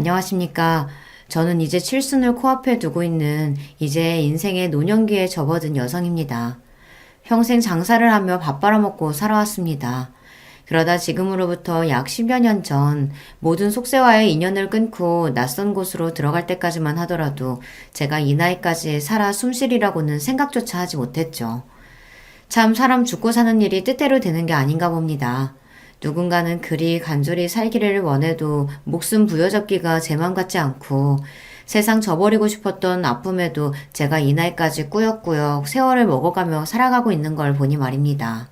안녕하십니까. 저는 이제 칠순을 코앞에 두고 있는 이제 인생의 노년기에 접어든 여성입니다. 평생 장사를 하며 밥 벌어먹고 살아왔습니다. 그러다 지금으로부터 약 10여 년 전 모든 속세와의 인연을 끊고 낯선 곳으로 들어갈 때까지만 하더라도 제가 이 나이까지 살아 숨쉬리라고는 생각조차 하지 못했죠. 참 사람 죽고 사는 일이 뜻대로 되는 게 아닌가 봅니다. 누군가는 그리 간절히 살기를 원해도 목숨 부여잡기가 제 맘 같지 않고 세상 저버리고 싶었던 아픔에도 제가 이 나이까지 꾸역꾸역 세월을 먹어가며 살아가고 있는 걸 보니 말입니다.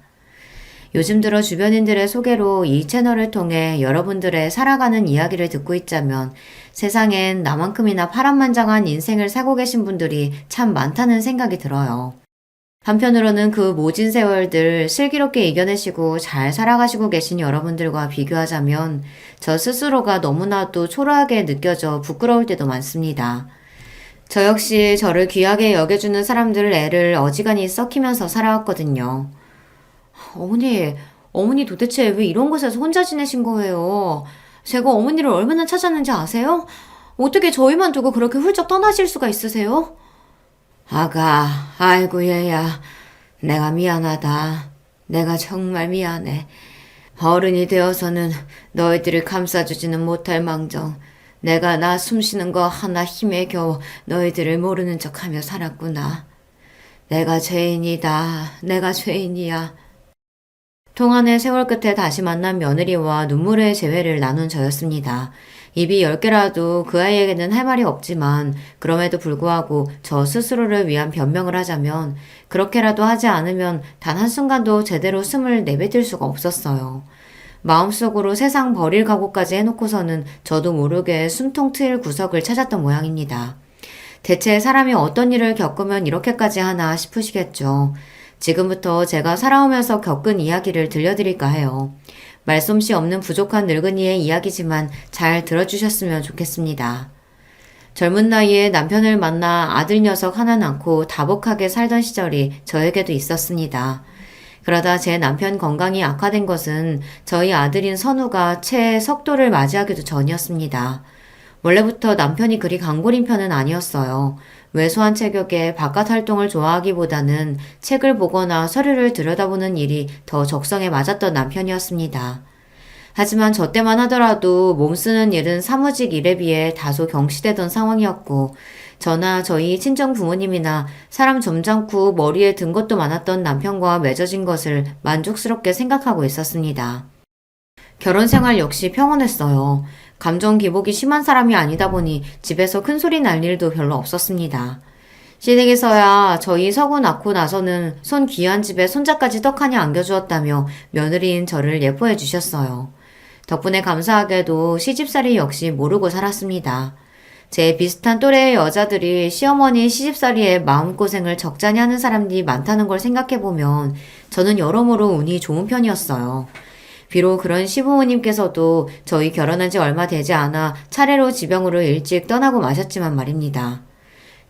요즘 들어 주변인들의 소개로 이 채널을 통해 여러분들의 살아가는 이야기를 듣고 있자면 세상엔 나만큼이나 파란만장한 인생을 살고 계신 분들이 참 많다는 생각이 들어요. 한편으로는 그 모진 세월들 슬기롭게 이겨내시고 잘 살아가시고 계신 여러분들과 비교하자면 저 스스로가 너무나도 초라하게 느껴져 부끄러울 때도 많습니다. 저 역시 저를 귀하게 여겨주는 사람들 애를 어지간히 썩히면서 살아왔거든요. 어머니 도대체 왜 이런 곳에서 혼자 지내신 거예요? 제가 어머니를 얼마나 찾았는지 아세요? 어떻게 저희만 두고 그렇게 훌쩍 떠나실 수가 있으세요? 아가, 아이고 얘야, 내가 미안하다. 내가 정말 미안해. 어른이 되어서는 너희들을 감싸주지는 못할 망정 내가 나 숨쉬는 거 하나 힘에 겨워 너희들을 모르는 척하며 살았구나. 내가 죄인이다. 내가 죄인이야. 동안의 세월 끝에 다시 만난 며느리와 눈물의 재회를 나눈 저였습니다. 입이 10개라도 그 아이에게는 할 말이 없지만 그럼에도 불구하고 저 스스로를 위한 변명을 하자면 그렇게라도 하지 않으면 단 한순간도 제대로 숨을 내뱉을 수가 없었어요. 마음속으로 세상 버릴 각오까지 해놓고서는 저도 모르게 숨통 트일 구석을 찾았던 모양입니다. 대체 사람이 어떤 일을 겪으면 이렇게까지 하나 싶으시겠죠. 지금부터 제가 살아오면서 겪은 이야기를 들려드릴까 해요. 말솜씨 없는 부족한 늙은이의 이야기지만 잘 들어주셨으면 좋겠습니다. 젊은 나이에 남편을 만나 아들 녀석 하나 낳고 다복하게 살던 시절이 저에게도 있었습니다. 그러다 제 남편 건강이 악화된 것은 저희 아들인 선우가 채 석도를 맞이하기도 전이었습니다. 원래부터 남편이 그리 강골인 편은 아니었어요. 왜소한 체격에 바깥 활동을 좋아하기보다는 책을 보거나 서류를 들여다보는 일이 더 적성에 맞았던 남편이었습니다. 하지만 저 때만 하더라도 몸 쓰는 일은 사무직 일에 비해 다소 경시되던 상황이었고 저나 저희 친정 부모님이나 사람 점잖고 머리에 든 것도 많았던 남편과 맺어진 것을 만족스럽게 생각하고 있었습니다. 결혼 생활 역시 평온했어요. 감정 기복이 심한 사람이 아니다 보니 집에서 큰 소리 날 일도 별로 없었습니다. 시댁에서야 저희 서구 낳고 나서는 손 귀한 집에 손자까지 떡하니 안겨주었다며 며느리인 저를 예뻐해 주셨어요. 덕분에 감사하게도 시집살이 역시 모르고 살았습니다. 제 비슷한 또래의 여자들이 시어머니 시집살이에 마음고생을 적잖이 하는 사람들이 많다는 걸 생각해보면 저는 여러모로 운이 좋은 편이었어요. 비록 그런 시부모님께서도 저희 결혼한 지 얼마 되지 않아 차례로 지병으로 일찍 떠나고 마셨지만 말입니다.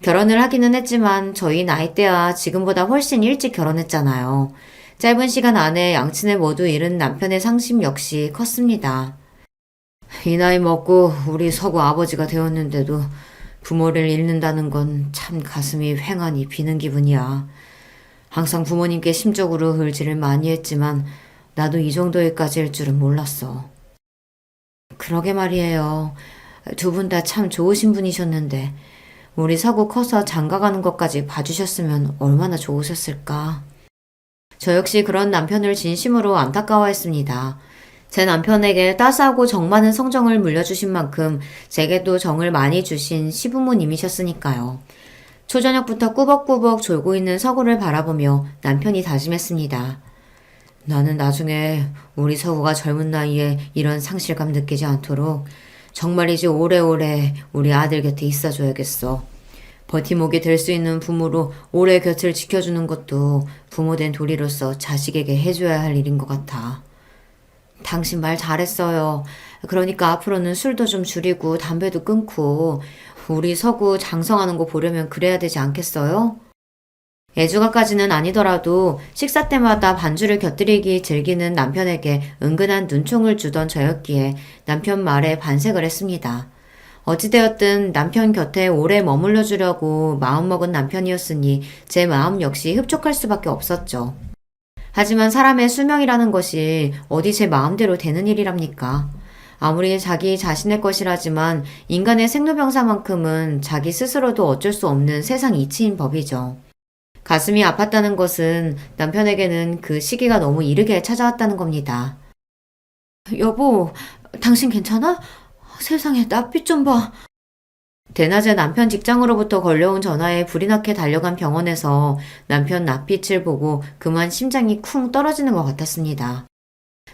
결혼을 하기는 했지만 저희 나이대와 지금보다 훨씬 일찍 결혼했잖아요. 짧은 시간 안에 양친을 모두 잃은 남편의 상심 역시 컸습니다. 이 나이 먹고 우리 서구 아버지가 되었는데도 부모를 잃는다는 건 참 가슴이 휑하니 비는 기분이야. 항상 부모님께 심적으로 의지를 많이 했지만 나도 이 정도까지일 줄은 몰랐어. 그러게 말이에요. 두 분 다 참 좋으신 분이셨는데 우리 서구 커서 장가가는 것까지 봐주셨으면 얼마나 좋으셨을까. 저 역시 그런 남편을 진심으로 안타까워했습니다. 제 남편에게 따스하고 정 많은 성정을 물려주신 만큼 제게도 정을 많이 주신 시부모님이셨으니까요. 초저녁부터 꾸벅꾸벅 졸고 있는 서구를 바라보며 남편이 다짐했습니다. 나는 나중에 우리 서구가 젊은 나이에 이런 상실감 느끼지 않도록 정말이지 오래오래 우리 아들 곁에 있어줘야겠어. 버팀목이 될 수 있는 부모로 오래 곁을 지켜주는 것도 부모된 도리로서 자식에게 해줘야 할 일인 것 같아. 당신 말 잘했어요. 그러니까 앞으로는 술도 좀 줄이고 담배도 끊고 우리 서구 장성하는 거 보려면 그래야 되지 않겠어요? 애주가까지는 아니더라도 식사 때마다 반주를 곁들이기 즐기는 남편에게 은근한 눈총을 주던 저였기에 남편 말에 반색을 했습니다. 어찌되었든 남편 곁에 오래 머물러 주려고 마음먹은 남편이었으니 제 마음 역시 흡족할 수밖에 없었죠. 하지만 사람의 수명이라는 것이 어디 제 마음대로 되는 일이랍니까? 아무리 자기 자신의 것이라지만 인간의 생로병사만큼은 자기 스스로도 어쩔 수 없는 세상 이치인 법이죠. 가슴이 아팠다는 것은 남편에게는 그 시기가 너무 이르게 찾아왔다는 겁니다. 여보, 당신 괜찮아? 세상에 낯빛 좀 봐. 대낮에 남편 직장으로부터 걸려온 전화에 불이 나게 달려간 병원에서 남편 낯빛을 보고 그만 심장이 쿵 떨어지는 것 같았습니다.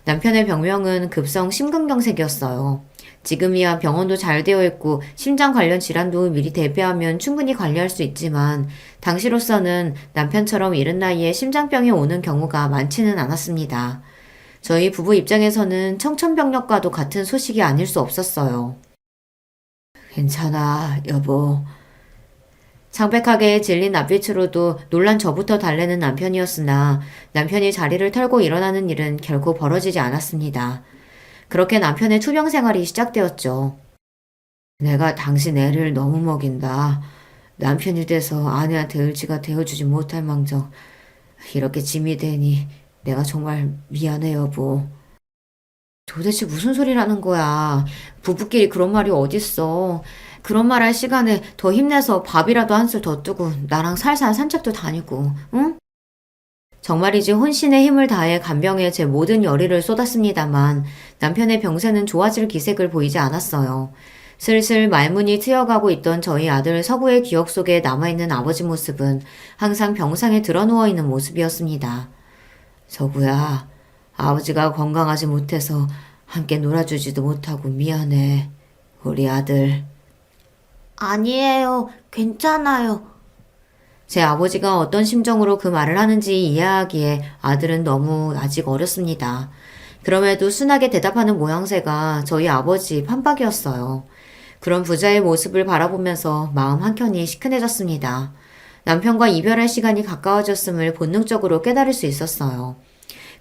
남편의 병명은 급성 심근경색이었어요. 지금이야 병원도 잘 되어 있고 심장 관련 질환도 미리 대비하면 충분히 관리할 수 있지만 당시로서는 남편처럼 이른 나이에 심장병이 오는 경우가 많지는 않았습니다. 저희 부부 입장에서는 청천벽력과도 같은 소식이 아닐 수 없었어요. 괜찮아, 여보. 창백하게 질린 낯빛으로도 놀란 저부터 달래는 남편이었으나 남편이 자리를 털고 일어나는 일은 결코 벌어지지 않았습니다. 그렇게 남편의 투병 생활이 시작되었죠. 내가 당신 애를 너무 먹인다. 남편이 돼서 아내한테 을지가 되어주지 못할 망정 이렇게 짐이 되니 내가 정말 미안해 여보. 도대체 무슨 소리라는 거야. 부부끼리 그런 말이 어딨어. 그런 말 할 시간에 더 힘내서 밥이라도 한술 더 뜨고 나랑 살살 산책도 다니고, 응? 정말이지 혼신의 힘을 다해 간병에 제 모든 열의를 쏟았습니다만 남편의 병세는 좋아질 기색을 보이지 않았어요. 슬슬 말문이 트여가고 있던 저희 아들 서구의 기억 속에 남아있는 아버지 모습은 항상 병상에 드러누워 있는 모습이었습니다. 서구야, 아버지가 건강하지 못해서 함께 놀아주지도 못하고 미안해. 우리 아들. 아니에요. 괜찮아요. 제 아버지가 어떤 심정으로 그 말을 하는지 이해하기에 아들은 너무 아직 어렸습니다. 그럼에도 순하게 대답하는 모양새가 저희 아버지 판박이었어요. 그런 부자의 모습을 바라보면서 마음 한켠이 시큰해졌습니다. 남편과 이별할 시간이 가까워졌음을 본능적으로 깨달을 수 있었어요.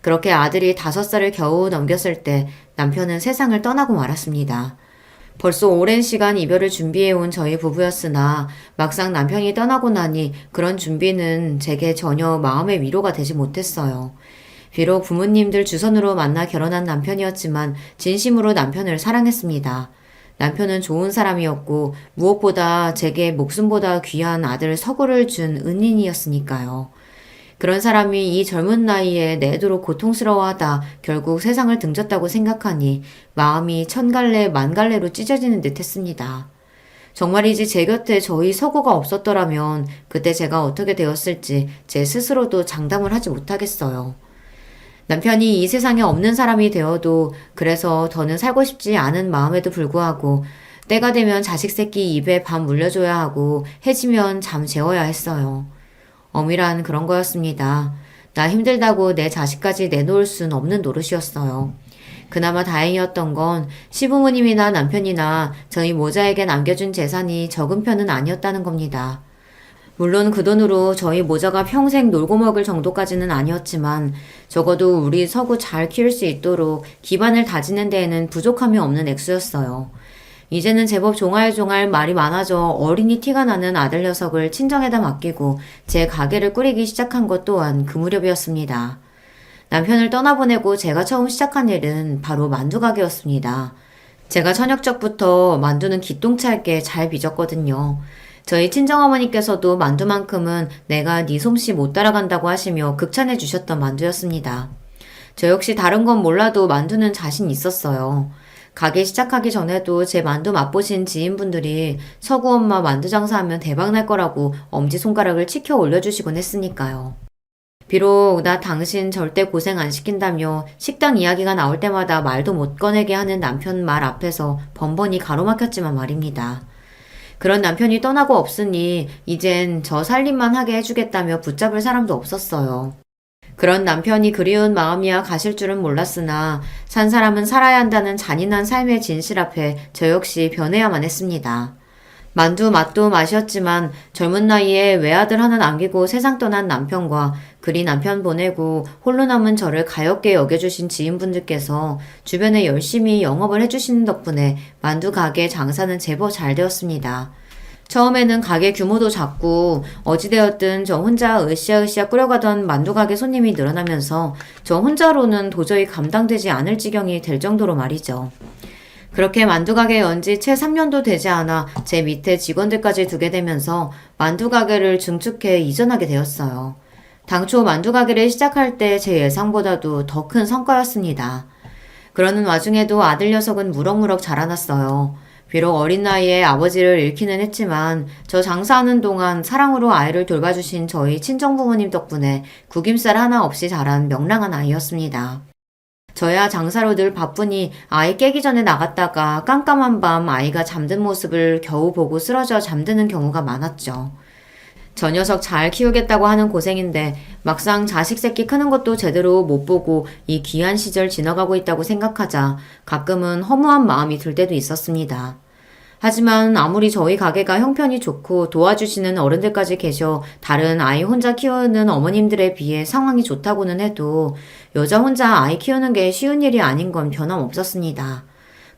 그렇게 아들이 5살을 겨우 넘겼을 때 남편은 세상을 떠나고 말았습니다. 벌써 오랜 시간 이별을 준비해온 저희 부부였으나 막상 남편이 떠나고 나니 그런 준비는 제게 전혀 마음의 위로가 되지 못했어요. 비록 부모님들 주선으로 만나 결혼한 남편이었지만 진심으로 남편을 사랑했습니다. 남편은 좋은 사람이었고 무엇보다 제게 목숨보다 귀한 아들 서구를 준 은인이었으니까요. 그런 사람이 이 젊은 나이에 내도록 고통스러워하다 결국 세상을 등졌다고 생각하니 마음이 천갈래 만갈래로 찢어지는 듯 했습니다. 정말이지 제 곁에 저희 서구가 없었더라면 그때 제가 어떻게 되었을지 제 스스로도 장담을 하지 못하겠어요. 남편이 이 세상에 없는 사람이 되어도 그래서 더는 살고 싶지 않은 마음에도 불구하고 때가 되면 자식 새끼 입에 밥 물려줘야 하고 해지면 잠 재워야 했어요. 엄밀한 그런 거였습니다. 나 힘들다고 내 자식까지 내놓을 순 없는 노릇이었어요. 그나마 다행이었던 건 시부모님이나 남편이나 저희 모자에게 남겨준 재산이 적은 편은 아니었다는 겁니다. 물론 그 돈으로 저희 모자가 평생 놀고 먹을 정도까지는 아니었지만 적어도 우리 서구 잘 키울 수 있도록 기반을 다지는 데에는 부족함이 없는 액수였어요. 이제는 제법 종알종알 말이 많아져 어린이 티가 나는 아들 녀석을 친정에다 맡기고 제 가게를 꾸리기 시작한 것 또한 그 무렵이었습니다. 남편을 떠나보내고 제가 처음 시작한 일은 바로 만두 가게였습니다. 제가 저녁적부터 만두는 기똥차게 잘 빚었거든요. 저희 친정어머니께서도 만두만큼은 내가 네 솜씨 못 따라간다고 하시며 극찬해 주셨던 만두였습니다. 저 역시 다른 건 몰라도 만두는 자신 있었어요. 가게 시작하기 전에도 제 만두 맛보신 지인분들이 서구 엄마 만두 장사하면 대박 날 거라고 엄지손가락을 치켜 올려주시곤 했으니까요. 비록 나 당신 절대 고생 안 시킨다며 식당 이야기가 나올 때마다 말도 못 꺼내게 하는 남편 말 앞에서 번번이 가로막혔지만 말입니다. 그런 남편이 떠나고 없으니 이젠 저 살림만 하게 해주겠다며 붙잡을 사람도 없었어요. 그런 남편이 그리운 마음이야 가실 줄은 몰랐으나 산 사람은 살아야 한다는 잔인한 삶의 진실 앞에 저 역시 변해야만 했습니다. 만두 맛도 맛이었지만 젊은 나이에 외아들 하나 남기고 세상 떠난 남편과 그리 남편 보내고 홀로 남은 저를 가엾게 여겨주신 지인분들께서 주변에 열심히 영업을 해주시는 덕분에 만두 가게 장사는 제법 잘 되었습니다. 처음에는 가게 규모도 작고 어찌되었든 저 혼자 으쌰으쌰 꾸려가던 만두 가게 손님이 늘어나면서 저 혼자로는 도저히 감당되지 않을 지경이 될 정도로 말이죠. 그렇게 만두 가게 연 지 채 3년도 되지 않아 제 밑에 직원들까지 두게 되면서 만두 가게를 증축해 이전하게 되었어요. 당초 만두 가게를 시작할 때 제 예상보다도 더 큰 성과였습니다. 그러는 와중에도 아들 녀석은 무럭무럭 자라났어요. 비록 어린 나이에 아버지를 잃기는 했지만 저 장사하는 동안 사랑으로 아이를 돌봐주신 저희 친정부모님 덕분에 구김살 하나 없이 자란 명랑한 아이였습니다. 저야 장사로 늘 바쁘니 아이 깨기 전에 나갔다가 깜깜한 밤 아이가 잠든 모습을 겨우 보고 쓰러져 잠드는 경우가 많았죠. 저 녀석 잘 키우겠다고 하는 고생인데 막상 자식 새끼 크는 것도 제대로 못 보고 이 귀한 시절 지나가고 있다고 생각하자 가끔은 허무한 마음이 들 때도 있었습니다. 하지만 아무리 저희 가게가 형편이 좋고 도와주시는 어른들까지 계셔 다른 아이 혼자 키우는 어머님들에 비해 상황이 좋다고는 해도 여자 혼자 아이 키우는 게 쉬운 일이 아닌 건 변함없었습니다.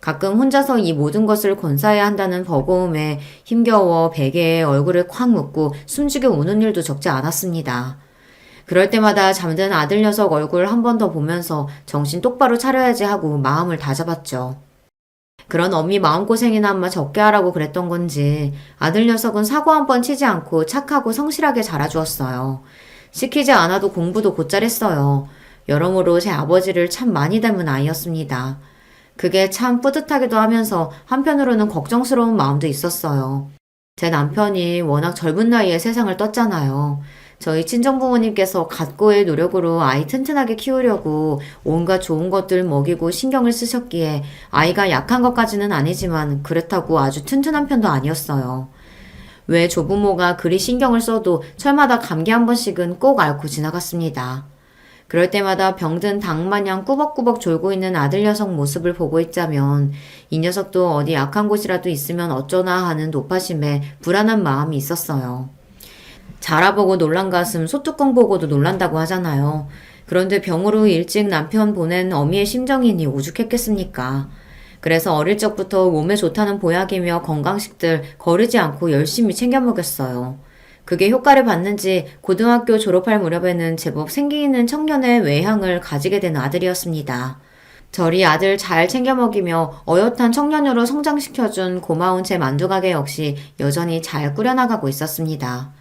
가끔 혼자서 이 모든 것을 건사해야 한다는 버거움에 힘겨워 베개에 얼굴을 콱 묻고 숨죽여 우는 일도 적지 않았습니다. 그럴 때마다 잠든 아들 녀석 얼굴 한 번 더 보면서 정신 똑바로 차려야지 하고 마음을 다잡았죠. 그런 엄미 마음고생이나마 적게 하라고 그랬던 건지 아들 녀석은 사고 한 번 치지 않고 착하고 성실하게 자라주었어요. 시키지 않아도 공부도 곧잘 했어요. 여러모로 제 아버지를 참 많이 닮은 아이였습니다. 그게 참 뿌듯하기도 하면서 한편으로는 걱정스러운 마음도 있었어요. 제 남편이 워낙 젊은 나이에 세상을 떴잖아요. 저희 친정부모님께서 갖고의 노력으로 아이 튼튼하게 키우려고 온갖 좋은 것들 먹이고 신경을 쓰셨기에 아이가 약한 것까지는 아니지만 그렇다고 아주 튼튼한 편도 아니었어요. 왜 조부모가 그리 신경을 써도 철마다 감기 한 번씩은 꼭 앓고 지나갔습니다. 그럴 때마다 병든 닭마냥 꾸벅꾸벅 졸고 있는 아들 녀석 모습을 보고 있자면 이 녀석도 어디 약한 곳이라도 있으면 어쩌나 하는 노파심에 불안한 마음이 있었어요. 자라보고 놀란 가슴 소뚜껑 보고도 놀란다고 하잖아요. 그런데 병으로 일찍 남편 보낸 어미의 심정이니 오죽했겠습니까? 그래서 어릴 적부터 몸에 좋다는 보약이며 건강식들 거르지 않고 열심히 챙겨 먹였어요. 그게 효과를 봤는지 고등학교 졸업할 무렵에는 제법 생기 있는 청년의 외향을 가지게 된 아들이었습니다. 저리 아들 잘 챙겨 먹이며 어엿한 청년으로 성장시켜준 고마운 제 만두가게 역시 여전히 잘 꾸려나가고 있었습니다.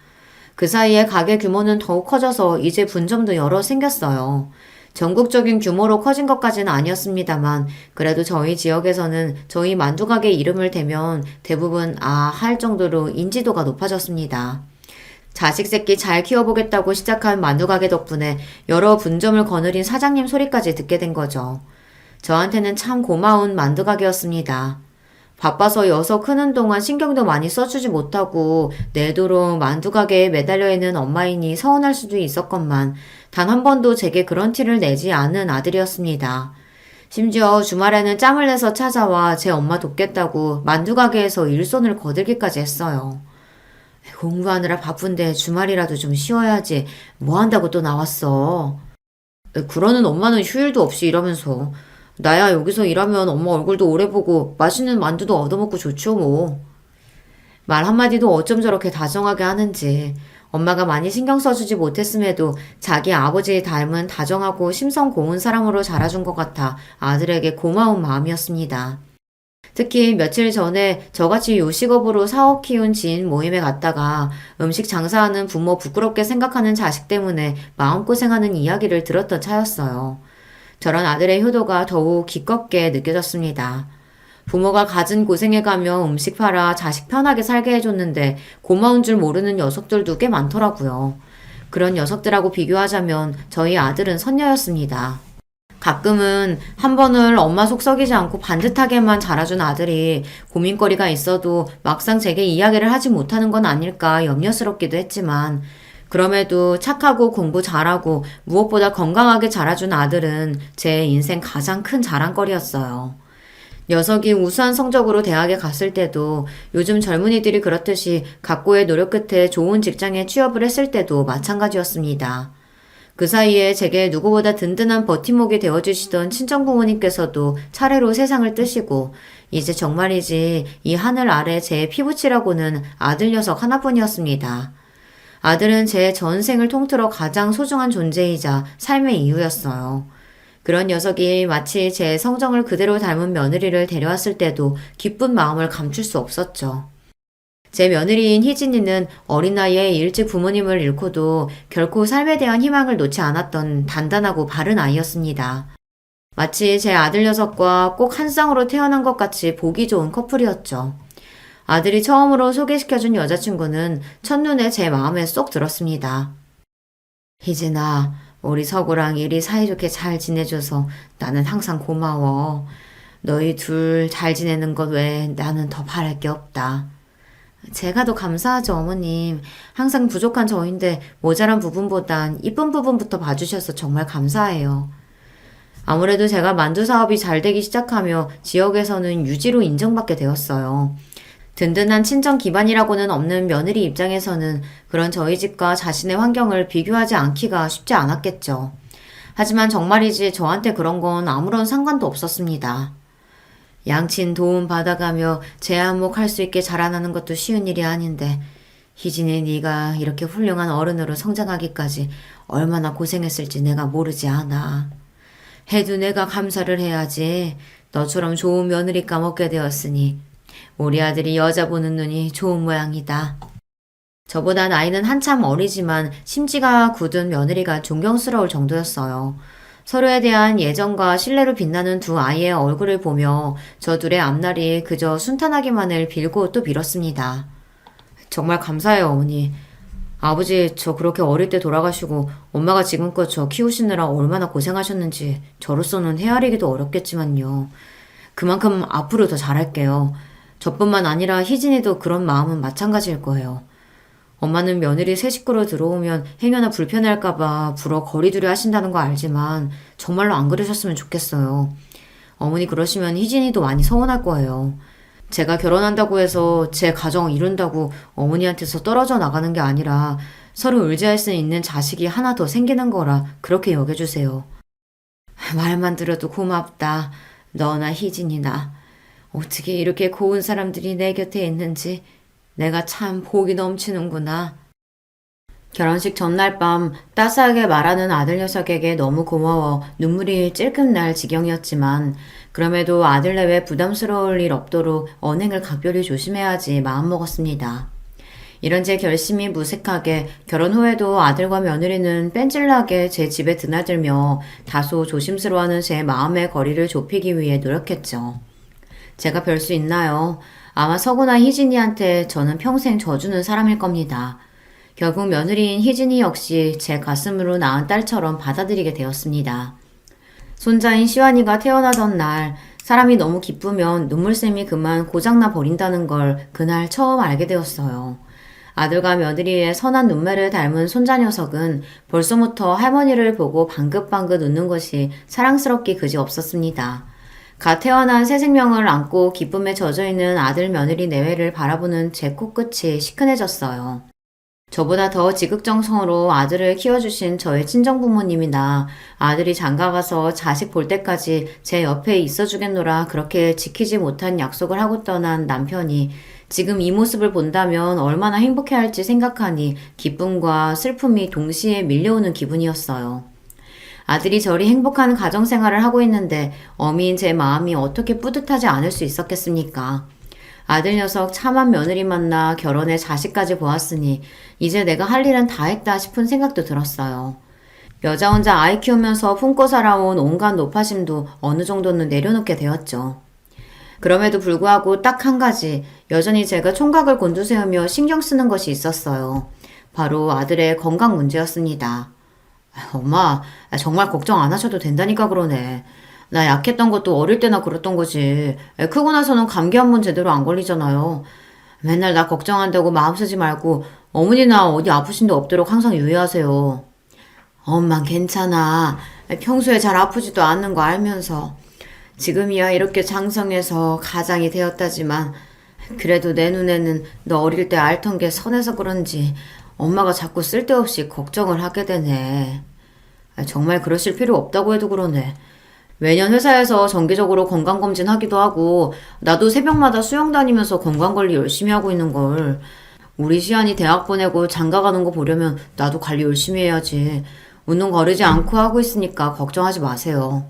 그 사이에 가게 규모는 더욱 커져서 이제 분점도 여러 생겼어요. 전국적인 규모로 커진 것까지는 아니었습니다만 그래도 저희 지역에서는 저희 만두가게 이름을 대면 대부분 할 정도로 인지도가 높아졌습니다. 자식 새끼 잘 키워보겠다고 시작한 만두가게 덕분에 여러 분점을 거느린 사장님 소리까지 듣게 된 거죠. 저한테는 참 고마운 만두가게였습니다. 바빠서 여서 크는 동안 신경도 많이 써주지 못하고 내도록 만두가게에 매달려 있는 엄마이니 서운할 수도 있었건만 단 한 번도 제게 그런 티를 내지 않은 아들이었습니다. 심지어 주말에는 짬을 내서 찾아와 제 엄마 돕겠다고 만두가게에서 일손을 거들기까지 했어요. 공부하느라 바쁜데 주말이라도 좀 쉬어야지. 뭐 한다고 또 나왔어. 그러는 엄마는 휴일도 없이 일하면서. 나야 여기서 일하면 엄마 얼굴도 오래 보고 맛있는 만두도 얻어먹고 좋죠 뭐. 말 한마디도 어쩜 저렇게 다정하게 하는지. 엄마가 많이 신경 써주지 못했음에도 자기 아버지 닮은 다정하고 심성 고운 사람으로 자라준 것 같아 아들에게 고마운 마음이었습니다. 특히 며칠 전에 저같이 요식업으로 사업 키운 지인 모임에 갔다가 음식 장사하는 부모 부끄럽게 생각하는 자식 때문에 마음고생하는 이야기를 들었던 차였어요. 저런 아들의 효도가 더욱 기껍게 느껴졌습니다. 부모가 갖은 고생해가며 음식 팔아 자식 편하게 살게 해줬는데 고마운 줄 모르는 녀석들도 꽤 많더라고요. 그런 녀석들하고 비교하자면 저희 아들은 선녀였습니다. 가끔은 한 번을 엄마 속 썩이지 않고 반듯하게만 자라준 아들이 고민거리가 있어도 막상 제게 이야기를 하지 못하는 건 아닐까 염려스럽기도 했지만 그럼에도 착하고 공부 잘하고 무엇보다 건강하게 자라준 아들은 제 인생 가장 큰 자랑거리였어요. 녀석이 우수한 성적으로 대학에 갔을 때도 요즘 젊은이들이 그렇듯이 각고의 노력 끝에 좋은 직장에 취업을 했을 때도 마찬가지였습니다. 그 사이에 제게 누구보다 든든한 버팀목이 되어주시던 친정부모님께서도 차례로 세상을 뜨시고 이제 정말이지 이 하늘 아래 제 피부치라고는 아들 녀석 하나뿐이었습니다. 아들은 제 전생을 통틀어 가장 소중한 존재이자 삶의 이유였어요. 그런 녀석이 마치 제 성정을 그대로 닮은 며느리를 데려왔을 때도 기쁜 마음을 감출 수 없었죠. 제 며느리인 희진이는 어린 나이에 일찍 부모님을 잃고도 결코 삶에 대한 희망을 놓지 않았던 단단하고 바른 아이였습니다. 마치 제 아들 녀석과 꼭 한 쌍으로 태어난 것 같이 보기 좋은 커플이었죠. 아들이 처음으로 소개시켜준 여자친구는 첫눈에 제 마음에 쏙 들었습니다. 희진아, 우리 서구랑 일이 사이좋게 잘 지내줘서 나는 항상 고마워. 너희 둘 잘 지내는 것 외에 나는 더 바랄 게 없다. 제가 더 감사하죠, 어머님. 항상 부족한 저인데 모자란 부분보단 이쁜 부분부터 봐주셔서 정말 감사해요. 아무래도 제가 만두 사업이 잘 되기 시작하며 지역에서는 유지로 인정받게 되었어요. 든든한 친정 기반이라고는 없는 며느리 입장에서는 그런 저희 집과 자신의 환경을 비교하지 않기가 쉽지 않았겠죠. 하지만 정말이지 저한테 그런 건 아무런 상관도 없었습니다. 양친 도움 받아가며 제 안목할 수 있게 자라나는 것도 쉬운 일이 아닌데 희진이 네가 이렇게 훌륭한 어른으로 성장하기까지 얼마나 고생했을지 내가 모르지 않아. 해도 내가 감사를 해야지. 너처럼 좋은 며느리 까먹게 되었으니 우리 아들이 여자 보는 눈이 좋은 모양이다. 저보다 나이는 한참 어리지만 심지가 굳은 며느리가 존경스러울 정도였어요. 서로에 대한 예정과 신뢰로 빛나는 두 아이의 얼굴을 보며 저 둘의 앞날이 그저 순탄하기만을 빌고 또 빌었습니다. 정말 감사해요, 어머니. 아버지 저 그렇게 어릴 때 돌아가시고 엄마가 지금껏 저 키우시느라 얼마나 고생하셨는지 저로서는 헤아리기도 어렵겠지만요. 그만큼 앞으로 더 잘할게요. 저뿐만 아니라 희진이도 그런 마음은 마찬가지일 거예요. 엄마는 며느리 새 식구로 들어오면 행여나 불편할까봐 불어 거리두리 하신다는 거 알지만 정말로 안 그러셨으면 좋겠어요. 어머니 그러시면 희진이도 많이 서운할 거예요. 제가 결혼한다고 해서 제 가정 이룬다고 어머니한테서 떨어져 나가는 게 아니라 서로 의지할 수 있는 자식이 하나 더 생기는 거라 그렇게 여겨주세요. 말만 들어도 고맙다. 너나 희진이나. 어떻게 이렇게 고운 사람들이 내 곁에 있는지 내가 참 복이 넘치는구나. 결혼식 전날 밤 따스하게 말하는 아들 녀석에게 너무 고마워 눈물이 찔끔 날 지경이었지만 그럼에도 아들 내외 부담스러울 일 없도록 언행을 각별히 조심해야지 마음먹었습니다. 이런 제 결심이 무색하게 결혼 후에도 아들과 며느리는 뺀질나게 제 집에 드나들며 다소 조심스러워하는 제 마음의 거리를 좁히기 위해 노력했죠. 제가 별 수 있나요? 아마 서구나 희진이한테 저는 평생 져주는 사람일 겁니다. 결국 며느리인 희진이 역시 제 가슴으로 낳은 딸처럼 받아들이게 되었습니다. 손자인 시완이가 태어나던 날 사람이 너무 기쁘면 눈물샘이 그만 고장나 버린다는 걸 그날 처음 알게 되었어요. 아들과 며느리의 선한 눈매를 닮은 손자 녀석은 벌써부터 할머니를 보고 방긋방긋 웃는 것이 사랑스럽기 그지 없었습니다. 갓 태어난 새 생명을 안고 기쁨에 젖어있는 아들 며느리 내외를 바라보는 제 코끝이 시큰해졌어요. 저보다 더 지극정성으로 아들을 키워주신 저의 친정부모님이나 아들이 장가가서 자식 볼 때까지 제 옆에 있어주겠노라 그렇게 지키지 못한 약속을 하고 떠난 남편이 지금 이 모습을 본다면 얼마나 행복해할지 생각하니 기쁨과 슬픔이 동시에 밀려오는 기분이었어요. 아들이 저리 행복한 가정생활을 하고 있는데 어미인 제 마음이 어떻게 뿌듯하지 않을 수 있었겠습니까? 아들 녀석 참한 며느리 만나 결혼해 자식까지 보았으니 이제 내가 할 일은 다 했다 싶은 생각도 들었어요. 여자 혼자 아이 키우면서 품고 살아온 온갖 노파심도 어느 정도는 내려놓게 되었죠. 그럼에도 불구하고 딱 한 가지 여전히 제가 총각을 곤두세우며 신경 쓰는 것이 있었어요. 바로 아들의 건강 문제였습니다. 엄마, 정말 걱정 안 하셔도 된다니까 그러네. 나 약했던 것도 어릴 때나 그랬던 거지. 크고 나서는 감기 한 번 제대로 안 걸리잖아요. 맨날 나 걱정한다고 마음 쓰지 말고 어머니나 어디 아프신 데 없도록 항상 유의하세요. 엄만 괜찮아. 평소에 잘 아프지도 않는 거 알면서. 지금이야 이렇게 장성해서 가장이 되었다지만 그래도 내 눈에는 너 어릴 때 앓던 게 선해서 그런지 엄마가 자꾸 쓸데없이 걱정을 하게 되네. 정말 그러실 필요 없다고 해도 그러네. 매년 회사에서 정기적으로 건강검진 하기도 하고, 나도 새벽마다 수영 다니면서 건강관리 열심히 하고 있는 걸. 우리 시안이 대학 보내고 장가 가는 거 보려면 나도 관리 열심히 해야지. 운동 거르지 않고 하고 있으니까 걱정하지 마세요.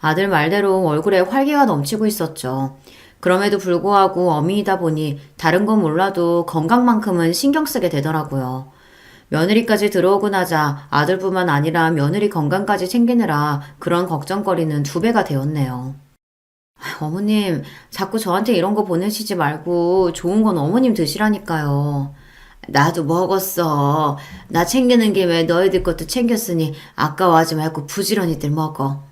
아들 말대로 얼굴에 활기가 넘치고 있었죠. 그럼에도 불구하고 어미이다 보니 다른 건 몰라도 건강만큼은 신경 쓰게 되더라고요. 며느리까지 들어오고 나자 아들뿐만 아니라 며느리 건강까지 챙기느라 그런 걱정거리는 두 배가 되었네요. 어머님, 자꾸 저한테 이런 거 보내시지 말고 좋은 건 어머님 드시라니까요. 나도 먹었어. 나 챙기는 김에 너희들 것도 챙겼으니 아까워하지 말고 부지런히들 먹어.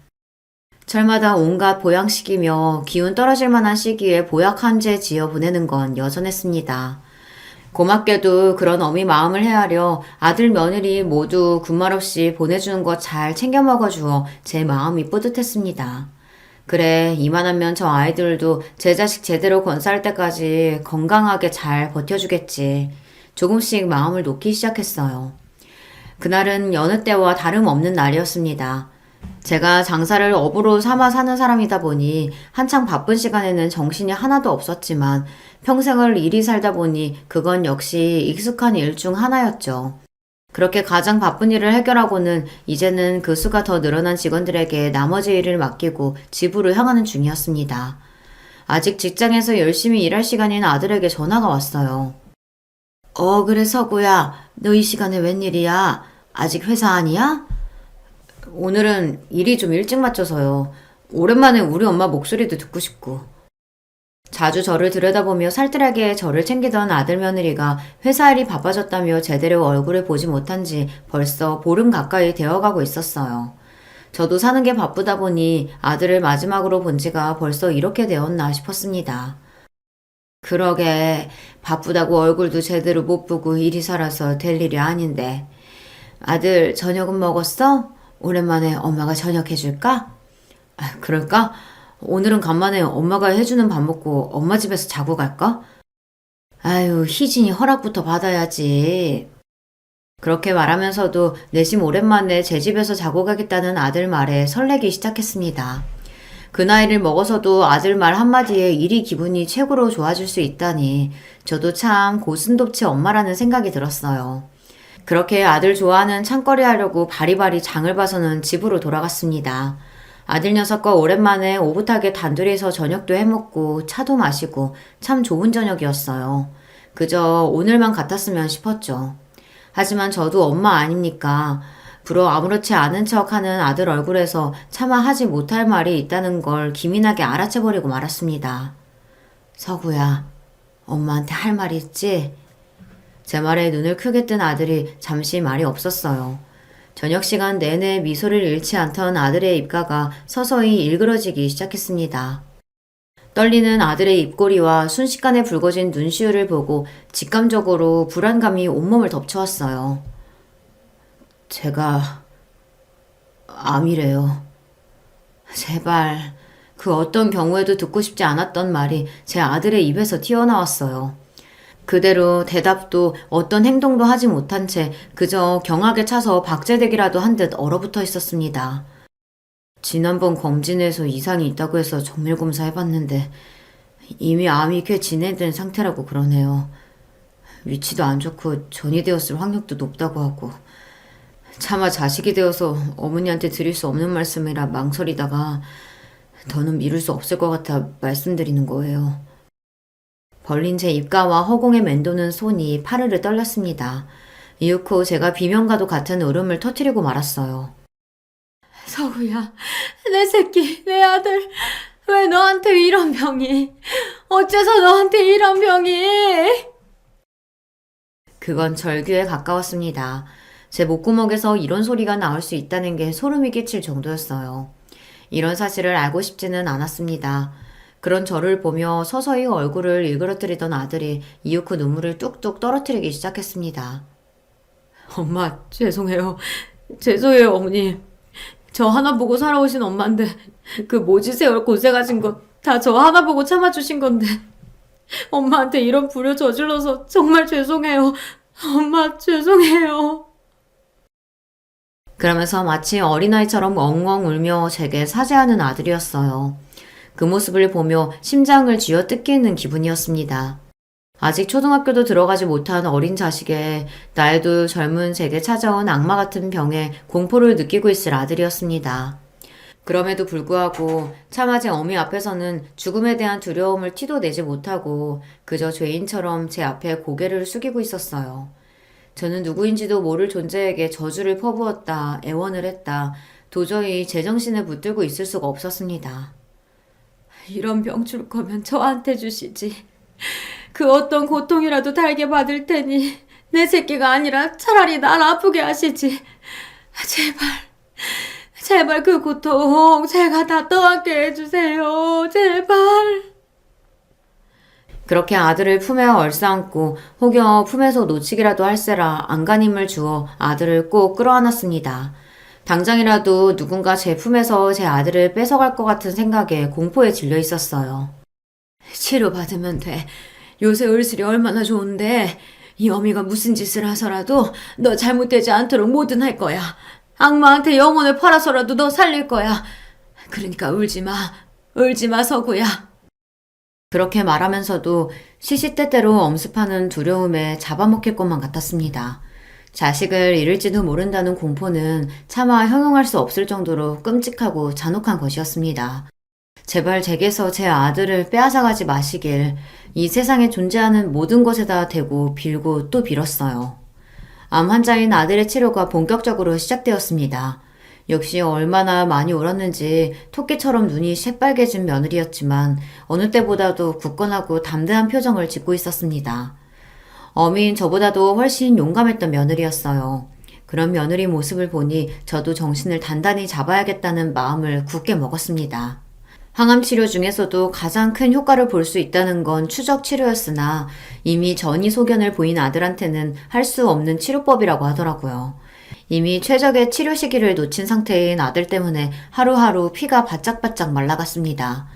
절마다 온갖 보양식이며 기운 떨어질 만한 시기에 보약 한 제 지어 보내는 건 여전했습니다. 고맙게도 그런 어미 마음을 헤아려 아들 며느리 모두 군말 없이 보내주는 것 잘 챙겨 먹어주어 제 마음이 뿌듯했습니다. 그래, 이만하면 저 아이들도 제 자식 제대로 건사할 때까지 건강하게 잘 버텨주겠지. 조금씩 마음을 놓기 시작했어요. 그날은 여느 때와 다름없는 날이었습니다. 제가 장사를 업으로 삼아 사는 사람이다 보니 한창 바쁜 시간에는 정신이 하나도 없었지만 평생을 일이 살다 보니 그건 역시 익숙한 일 중 하나였죠. 그렇게 가장 바쁜 일을 해결하고는 이제는 그 수가 더 늘어난 직원들에게 나머지 일을 맡기고 집으로 향하는 중이었습니다. 아직 직장에서 열심히 일할 시간인 아들에게 전화가 왔어요. 그래 서구야. 너 이 시간에 웬일이야? 아직 회사 아니야? 오늘은 일이 좀 일찍 마쳐서요. 오랜만에 우리 엄마 목소리도 듣고 싶고. 자주 저를 들여다보며 살뜰하게 저를 챙기던 아들 며느리가 회사 일이 바빠졌다며 제대로 얼굴을 보지 못한 지 벌써 보름 가까이 되어가고 있었어요. 저도 사는 게 바쁘다 보니 아들을 마지막으로 본 지가 벌써 이렇게 되었나 싶었습니다. 그러게 바쁘다고 얼굴도 제대로 못 보고 일이 살아서 될 일이 아닌데. 아들 저녁은 먹었어? 오랜만에 엄마가 저녁 해줄까? 그럴까? 오늘은 간만에 엄마가 해주는 밥 먹고 엄마 집에서 자고 갈까? 아유, 희진이 허락부터 받아야지. 그렇게 말하면서도 내심 오랜만에 제 집에서 자고 가겠다는 아들 말에 설레기 시작했습니다. 그 나이를 먹어서도 아들 말 한마디에 일이 기분이 최고로 좋아질 수 있다니 저도 참 고슴도치 엄마라는 생각이 들었어요. 그렇게 아들 좋아하는 창거리 하려고 바리바리 장을 봐서는 집으로 돌아갔습니다. 아들 녀석과 오랜만에 오붓하게 단둘이서 저녁도 해먹고 차도 마시고 참 좋은 저녁이었어요. 그저 오늘만 같았으면 싶었죠. 하지만 저도 엄마 아닙니까? 불어 아무렇지 않은 척하는 아들 얼굴에서 차마 하지 못할 말이 있다는 걸 기민하게 알아채버리고 말았습니다. 서구야, 엄마한테 할 말 있지? 제 말에 눈을 크게 뜬 아들이 잠시 말이 없었어요. 저녁 시간 내내 미소를 잃지 않던 아들의 입가가 서서히 일그러지기 시작했습니다. 떨리는 아들의 입꼬리와 순식간에 붉어진 눈시울을 보고 직감적으로 불안감이 온몸을 덮쳐왔어요. 제가 암이래요. 제발 그 어떤 경우에도 듣고 싶지 않았던 말이 제 아들의 입에서 튀어나왔어요. 그대로 대답도 어떤 행동도 하지 못한 채 그저 경악에 차서 박제되기라도 한 듯 얼어붙어 있었습니다. 지난번 검진에서 이상이 있다고 해서 정밀검사 해봤는데 이미 암이 꽤 진행된 상태라고 그러네요. 위치도 안 좋고 전이 되었을 확률도 높다고 하고 차마 자식이 되어서 어머니한테 드릴 수 없는 말씀이라 망설이다가 더는 미룰 수 없을 것 같아 말씀드리는 거예요. 벌린 제 입가와 허공에 맴도는 손이 파르르 떨렸습니다. 이윽고 제가 비명과도 같은 울음을 터뜨리고 말았어요. 서구야, 내 새끼, 내 아들, 왜 너한테 이런 병이? 어째서 너한테 이런 병이? 그건 절규에 가까웠습니다. 제 목구멍에서 이런 소리가 나올 수 있다는 게 소름이 끼칠 정도였어요. 이런 사실을 알고 싶지는 않았습니다. 그런 저를 보며 서서히 얼굴을 일그러뜨리던 아들이 이윽고 눈물을 뚝뚝 떨어뜨리기 시작했습니다. 엄마, 죄송해요. 죄송해요, 어머니. 저 하나 보고 살아오신 엄마인데 그 모지 세월 고생하신 거 다 저 하나 보고 참아주신 건데 엄마한테 이런 불효 저질러서 정말 죄송해요. 엄마, 죄송해요. 그러면서 마치 어린아이처럼 엉엉 울며 제게 사죄하는 아들이었어요. 그 모습을 보며 심장을 쥐어뜯기는 기분이었습니다. 아직 초등학교도 들어가지 못한 어린 자식의 나이도 젊은 제게 찾아온 악마 같은 병에 공포를 느끼고 있을 아들이었습니다. 그럼에도 불구하고 차마 제 어미 앞에서는 죽음에 대한 두려움을 티도 내지 못하고 그저 죄인처럼 제 앞에 고개를 숙이고 있었어요. 저는 누구인지도 모를 존재에게 저주를 퍼부었다, 애원을 했다. 도저히 제정신에 붙들고 있을 수가 없었습니다. 이런 병 줄 거면 저한테 주시지. 그 어떤 고통이라도 달게 받을 테니 내 새끼가 아니라 차라리 날 아프게 하시지. 제발, 제발 그 고통 제가 다 떠안게 해주세요. 제발. 그렇게 아들을 품에 얼싸안고 혹여 품에서 놓치기라도 할세라 안간힘을 주어 아들을 꼭 끌어안았습니다. 당장이라도 누군가 제 품에서 제 아들을 뺏어갈 것 같은 생각에 공포에 질려 있었어요. 치료받으면 돼. 요새 을슬이 얼마나 좋은데 이 어미가 무슨 짓을 하서라도 너 잘못되지 않도록 뭐든 할 거야. 악마한테 영혼을 팔아서라도 너 살릴 거야. 그러니까 울지 마. 울지 마, 서구야. 그렇게 말하면서도 시시때때로 엄습하는 두려움에 잡아먹힐 것만 같았습니다. 자식을 잃을지도 모른다는 공포는 차마 형용할 수 없을 정도로 끔찍하고 잔혹한 것이었습니다. 제발 제게서 제 아들을 빼앗아가지 마시길 이 세상에 존재하는 모든 것에다 대고 빌고 또 빌었어요. 암 환자인 아들의 치료가 본격적으로 시작되었습니다. 역시 얼마나 많이 울었는지 토끼처럼 눈이 새빨개진 며느리였지만 어느 때보다도 굳건하고 담대한 표정을 짓고 있었습니다. 어미인 저보다도 훨씬 용감했던 며느리였어요. 그런 며느리 모습을 보니 저도 정신을 단단히 잡아야겠다는 마음을 굳게 먹었습니다. 항암 치료 중에서도 가장 큰 효과를 볼 수 있다는 건 추적 치료였으나 이미 전이 소견을 보인 아들한테는 할 수 없는 치료법이라고 하더라고요. 이미 최적의 치료 시기를 놓친 상태인 아들 때문에 하루하루 피가 바짝바짝 말라갔습니다.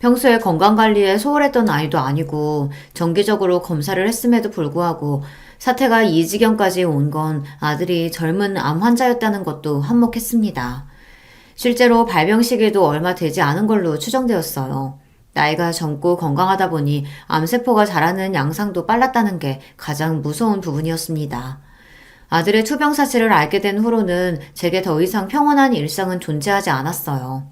평소에 건강관리에 소홀했던 아이도 아니고 정기적으로 검사를 했음에도 불구하고 사태가 이 지경까지 온 건 아들이 젊은 암 환자였다는 것도 한몫했습니다. 실제로 발병 시기도 얼마 되지 않은 걸로 추정되었어요. 나이가 젊고 건강하다 보니 암세포가 자라는 양상도 빨랐다는 게 가장 무서운 부분이었습니다. 아들의 투병 사실을 알게 된 후로는 제게 더 이상 평온한 일상은 존재하지 않았어요.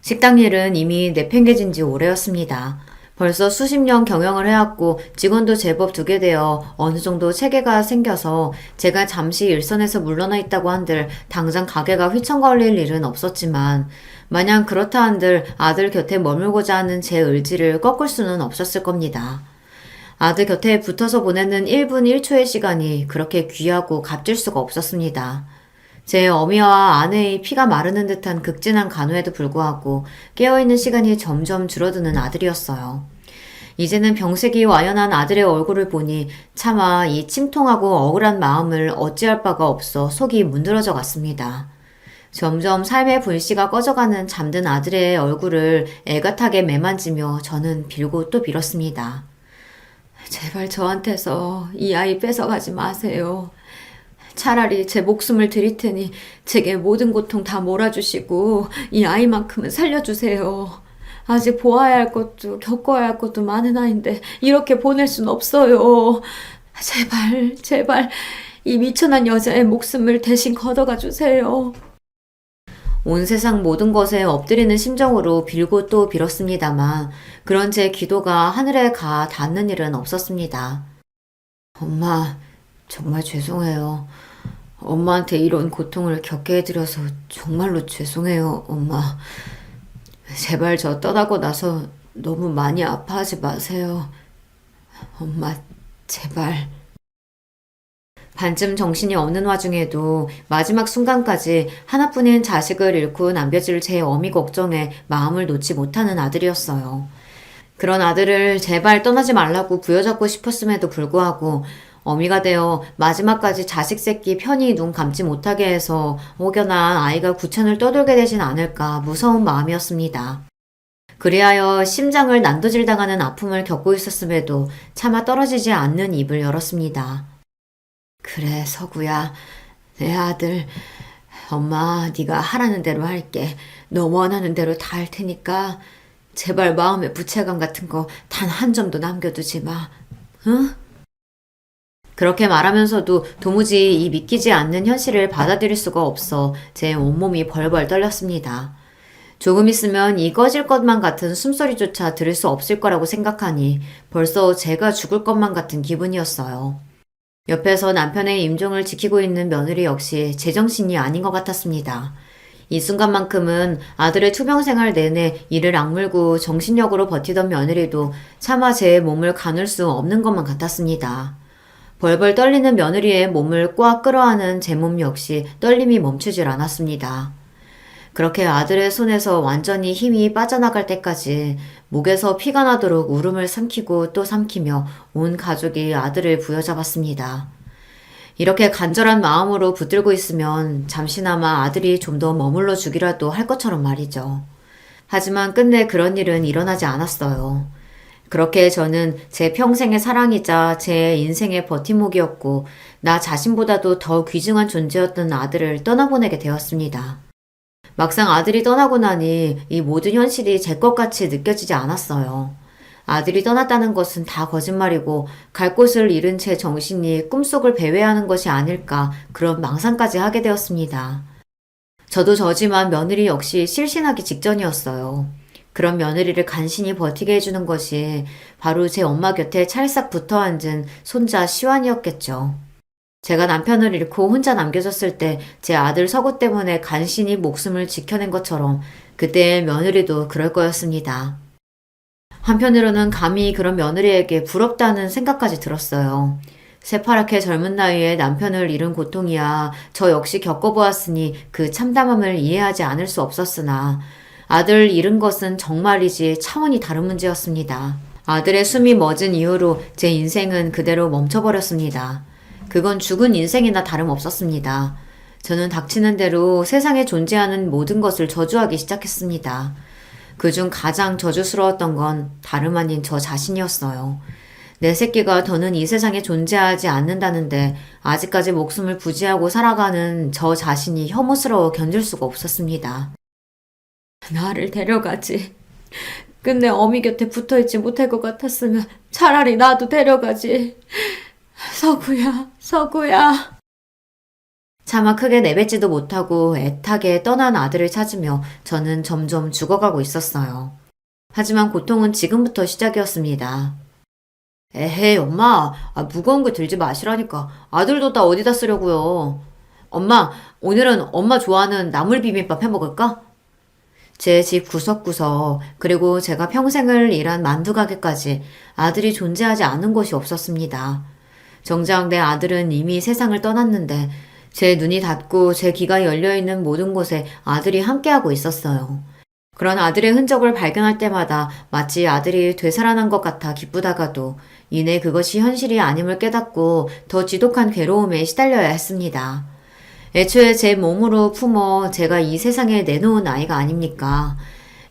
식당 일은 이미 내팽개진 지 오래였습니다. 벌써 수십 년 경영을 해왔고 직원도 제법 두게 되어 어느 정도 체계가 생겨서 제가 잠시 일선에서 물러나 있다고 한들 당장 가게가 휘청거릴 일은 없었지만 마냥 그렇다 한들 아들 곁에 머물고자 하는 제 의지를 꺾을 수는 없었을 겁니다. 아들 곁에 붙어서 보내는 1분 1초의 시간이 그렇게 귀하고 값질 수가 없었습니다. 제 어미와 아내의 피가 마르는 듯한 극진한 간호에도 불구하고 깨어있는 시간이 점점 줄어드는 아들이었어요. 이제는 병색이 와연한 아들의 얼굴을 보니 차마 이 침통하고 억울한 마음을 어찌할 바가 없어 속이 문드러져 갔습니다. 점점 삶의 불씨가 꺼져가는 잠든 아들의 얼굴을 애같하게 매만지며 저는 빌고 또 빌었습니다. 제발 저한테서 이 아이 뺏어가지 마세요. 차라리 제 목숨을 드릴 테니 제게 모든 고통 다 몰아주시고 이 아이만큼은 살려주세요. 아직 보아야 할 것도 겪어야 할 것도 많은 아이인데 이렇게 보낼 순 없어요. 제발 제발 이 미천한 여자의 목숨을 대신 걷어가 주세요. 온 세상 모든 것에 엎드리는 심정으로 빌고 또 빌었습니다만 그런 제 기도가 하늘에 가 닿는 일은 없었습니다. 엄마, 정말 죄송해요. 엄마한테 이런 고통을 겪게 해드려서 정말로 죄송해요, 엄마. 제발 저 떠나고 나서 너무 많이 아파하지 마세요. 엄마, 제발. 반쯤 정신이 없는 와중에도 마지막 순간까지 하나뿐인 자식을 잃고 남겨질 제 어미 걱정에 마음을 놓지 못하는 아들이었어요. 그런 아들을 제발 떠나지 말라고 부여잡고 싶었음에도 불구하고 어미가 되어 마지막까지 자식 새끼 편히 눈 감지 못하게 해서 혹여나 아이가 구천을 떠돌게 되진 않을까 무서운 마음이었습니다. 그리하여 심장을 난도질당하는 아픔을 겪고 있었음에도 차마 떨어지지 않는 입을 열었습니다. 그래, 서구야. 내 아들, 엄마, 네가 하라는 대로 할게. 너 원하는 대로 다 할 테니까 제발 마음의 부채감 같은 거 단 한 점도 남겨두지 마. 응? 그렇게 말하면서도 도무지 이 믿기지 않는 현실을 받아들일 수가 없어 제 온몸이 벌벌 떨렸습니다. 조금 있으면 이 꺼질 것만 같은 숨소리조차 들을 수 없을 거라고 생각하니 벌써 제가 죽을 것만 같은 기분이었어요. 옆에서 남편의 임종을 지키고 있는 며느리 역시 제정신이 아닌 것 같았습니다. 이 순간만큼은 아들의 투병 생활 내내 이를 악물고 정신력으로 버티던 며느리도 차마 제 몸을 가눌 수 없는 것만 같았습니다. 벌벌 떨리는 며느리의 몸을 꽉 끌어안은 제 몸 역시 떨림이 멈추질 않았습니다. 그렇게 아들의 손에서 완전히 힘이 빠져나갈 때까지 목에서 피가 나도록 울음을 삼키고 또 삼키며 온 가족이 아들을 부여잡았습니다. 이렇게 간절한 마음으로 붙들고 있으면 잠시나마 아들이 좀 더 머물러 주기라도 할 것처럼 말이죠. 하지만 끝내 그런 일은 일어나지 않았어요. 그렇게 저는 제 평생의 사랑이자 제 인생의 버팀목이었고 나 자신보다도 더 귀중한 존재였던 아들을 떠나보내게 되었습니다. 막상 아들이 떠나고 나니 이 모든 현실이 제 것같이 느껴지지 않았어요. 아들이 떠났다는 것은 다 거짓말이고 갈 곳을 잃은 제 정신이 꿈속을 배회하는 것이 아닐까 그런 망상까지 하게 되었습니다. 저도 저지만 며느리 역시 실신하기 직전이었어요. 그런 며느리를 간신히 버티게 해주는 것이 바로 제 엄마 곁에 찰싹 붙어 앉은 손자 시완이었겠죠. 제가 남편을 잃고 혼자 남겨졌을 때 제 아들 서구 때문에 간신히 목숨을 지켜낸 것처럼 그때의 며느리도 그럴 거였습니다. 한편으로는 감히 그런 며느리에게 부럽다는 생각까지 들었어요. 새파랗게 젊은 나이에 남편을 잃은 고통이야 저 역시 겪어보았으니 그 참담함을 이해하지 않을 수 없었으나 아들 잃은 것은 정말이지 차원이 다른 문제였습니다. 아들의 숨이 멎은 이후로 제 인생은 그대로 멈춰버렸습니다. 그건 죽은 인생이나 다름없었습니다. 저는 닥치는 대로 세상에 존재하는 모든 것을 저주하기 시작했습니다. 그중 가장 저주스러웠던 건 다름 아닌 저 자신이었어요. 내 새끼가 더는 이 세상에 존재하지 않는다는데 아직까지 목숨을 부지하고 살아가는 저 자신이 혐오스러워 견딜 수가 없었습니다. 나를 데려가지. 끝내 어미 곁에 붙어있지 못할 것 같았으면 차라리 나도 데려가지. 서구야, 서구야. 차마 크게 내뱉지도 못하고 애타게 떠난 아들을 찾으며 저는 점점 죽어가고 있었어요. 하지만 고통은 지금부터 시작이었습니다. 에헤이, 엄마. 무거운 거 들지 마시라니까. 아들도 다 어디다 쓰려고요. 엄마, 오늘은 엄마 좋아하는 나물 비빔밥 해 먹을까? 제 집 구석구석, 그리고 제가 평생을 일한 만두 가게까지 아들이 존재하지 않은 곳이 없었습니다. 정작 내 아들은 이미 세상을 떠났는데 제 눈이 닫고 제 귀가 열려있는 모든 곳에 아들이 함께하고 있었어요. 그런 아들의 흔적을 발견할 때마다 마치 아들이 되살아난 것 같아 기쁘다가도 이내 그것이 현실이 아님을 깨닫고 더 지독한 괴로움에 시달려야 했습니다. 애초에 제 몸으로 품어 제가 이 세상에 내놓은 아이가 아닙니까?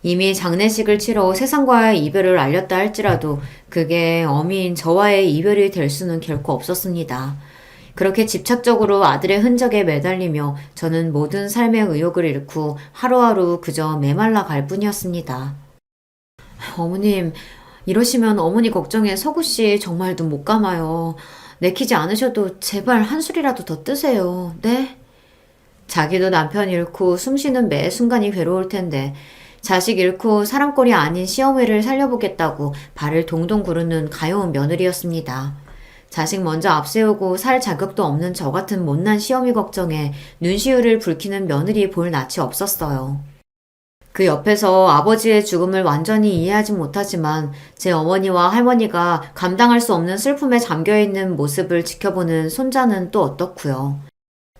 이미 장례식을 치러 세상과의 이별을 알렸다 할지라도 그게 어미인 저와의 이별이 될 수는 결코 없었습니다. 그렇게 집착적으로 아들의 흔적에 매달리며 저는 모든 삶의 의욕을 잃고 하루하루 그저 메말라 갈 뿐이었습니다. 어머님, 이러시면 어머니 걱정에 서구씨 정말 눈 못 감아요. 내키지 않으셔도 제발 한 술이라도 더 뜨세요. 네? 자기도 남편 잃고 숨쉬는 매 순간이 괴로울 텐데 자식 잃고 사람꼴이 아닌 시어머니를 살려보겠다고 발을 동동 구르는 가여운 며느리였습니다. 자식 먼저 앞세우고 살 자격도 없는 저 같은 못난 시어미 걱정에 눈시울을 붉히는 며느리 볼 낯이 없었어요. 그 옆에서 아버지의 죽음을 완전히 이해하지 못하지만 제 어머니와 할머니가 감당할 수 없는 슬픔에 잠겨있는 모습을 지켜보는 손자는 또 어떻고요.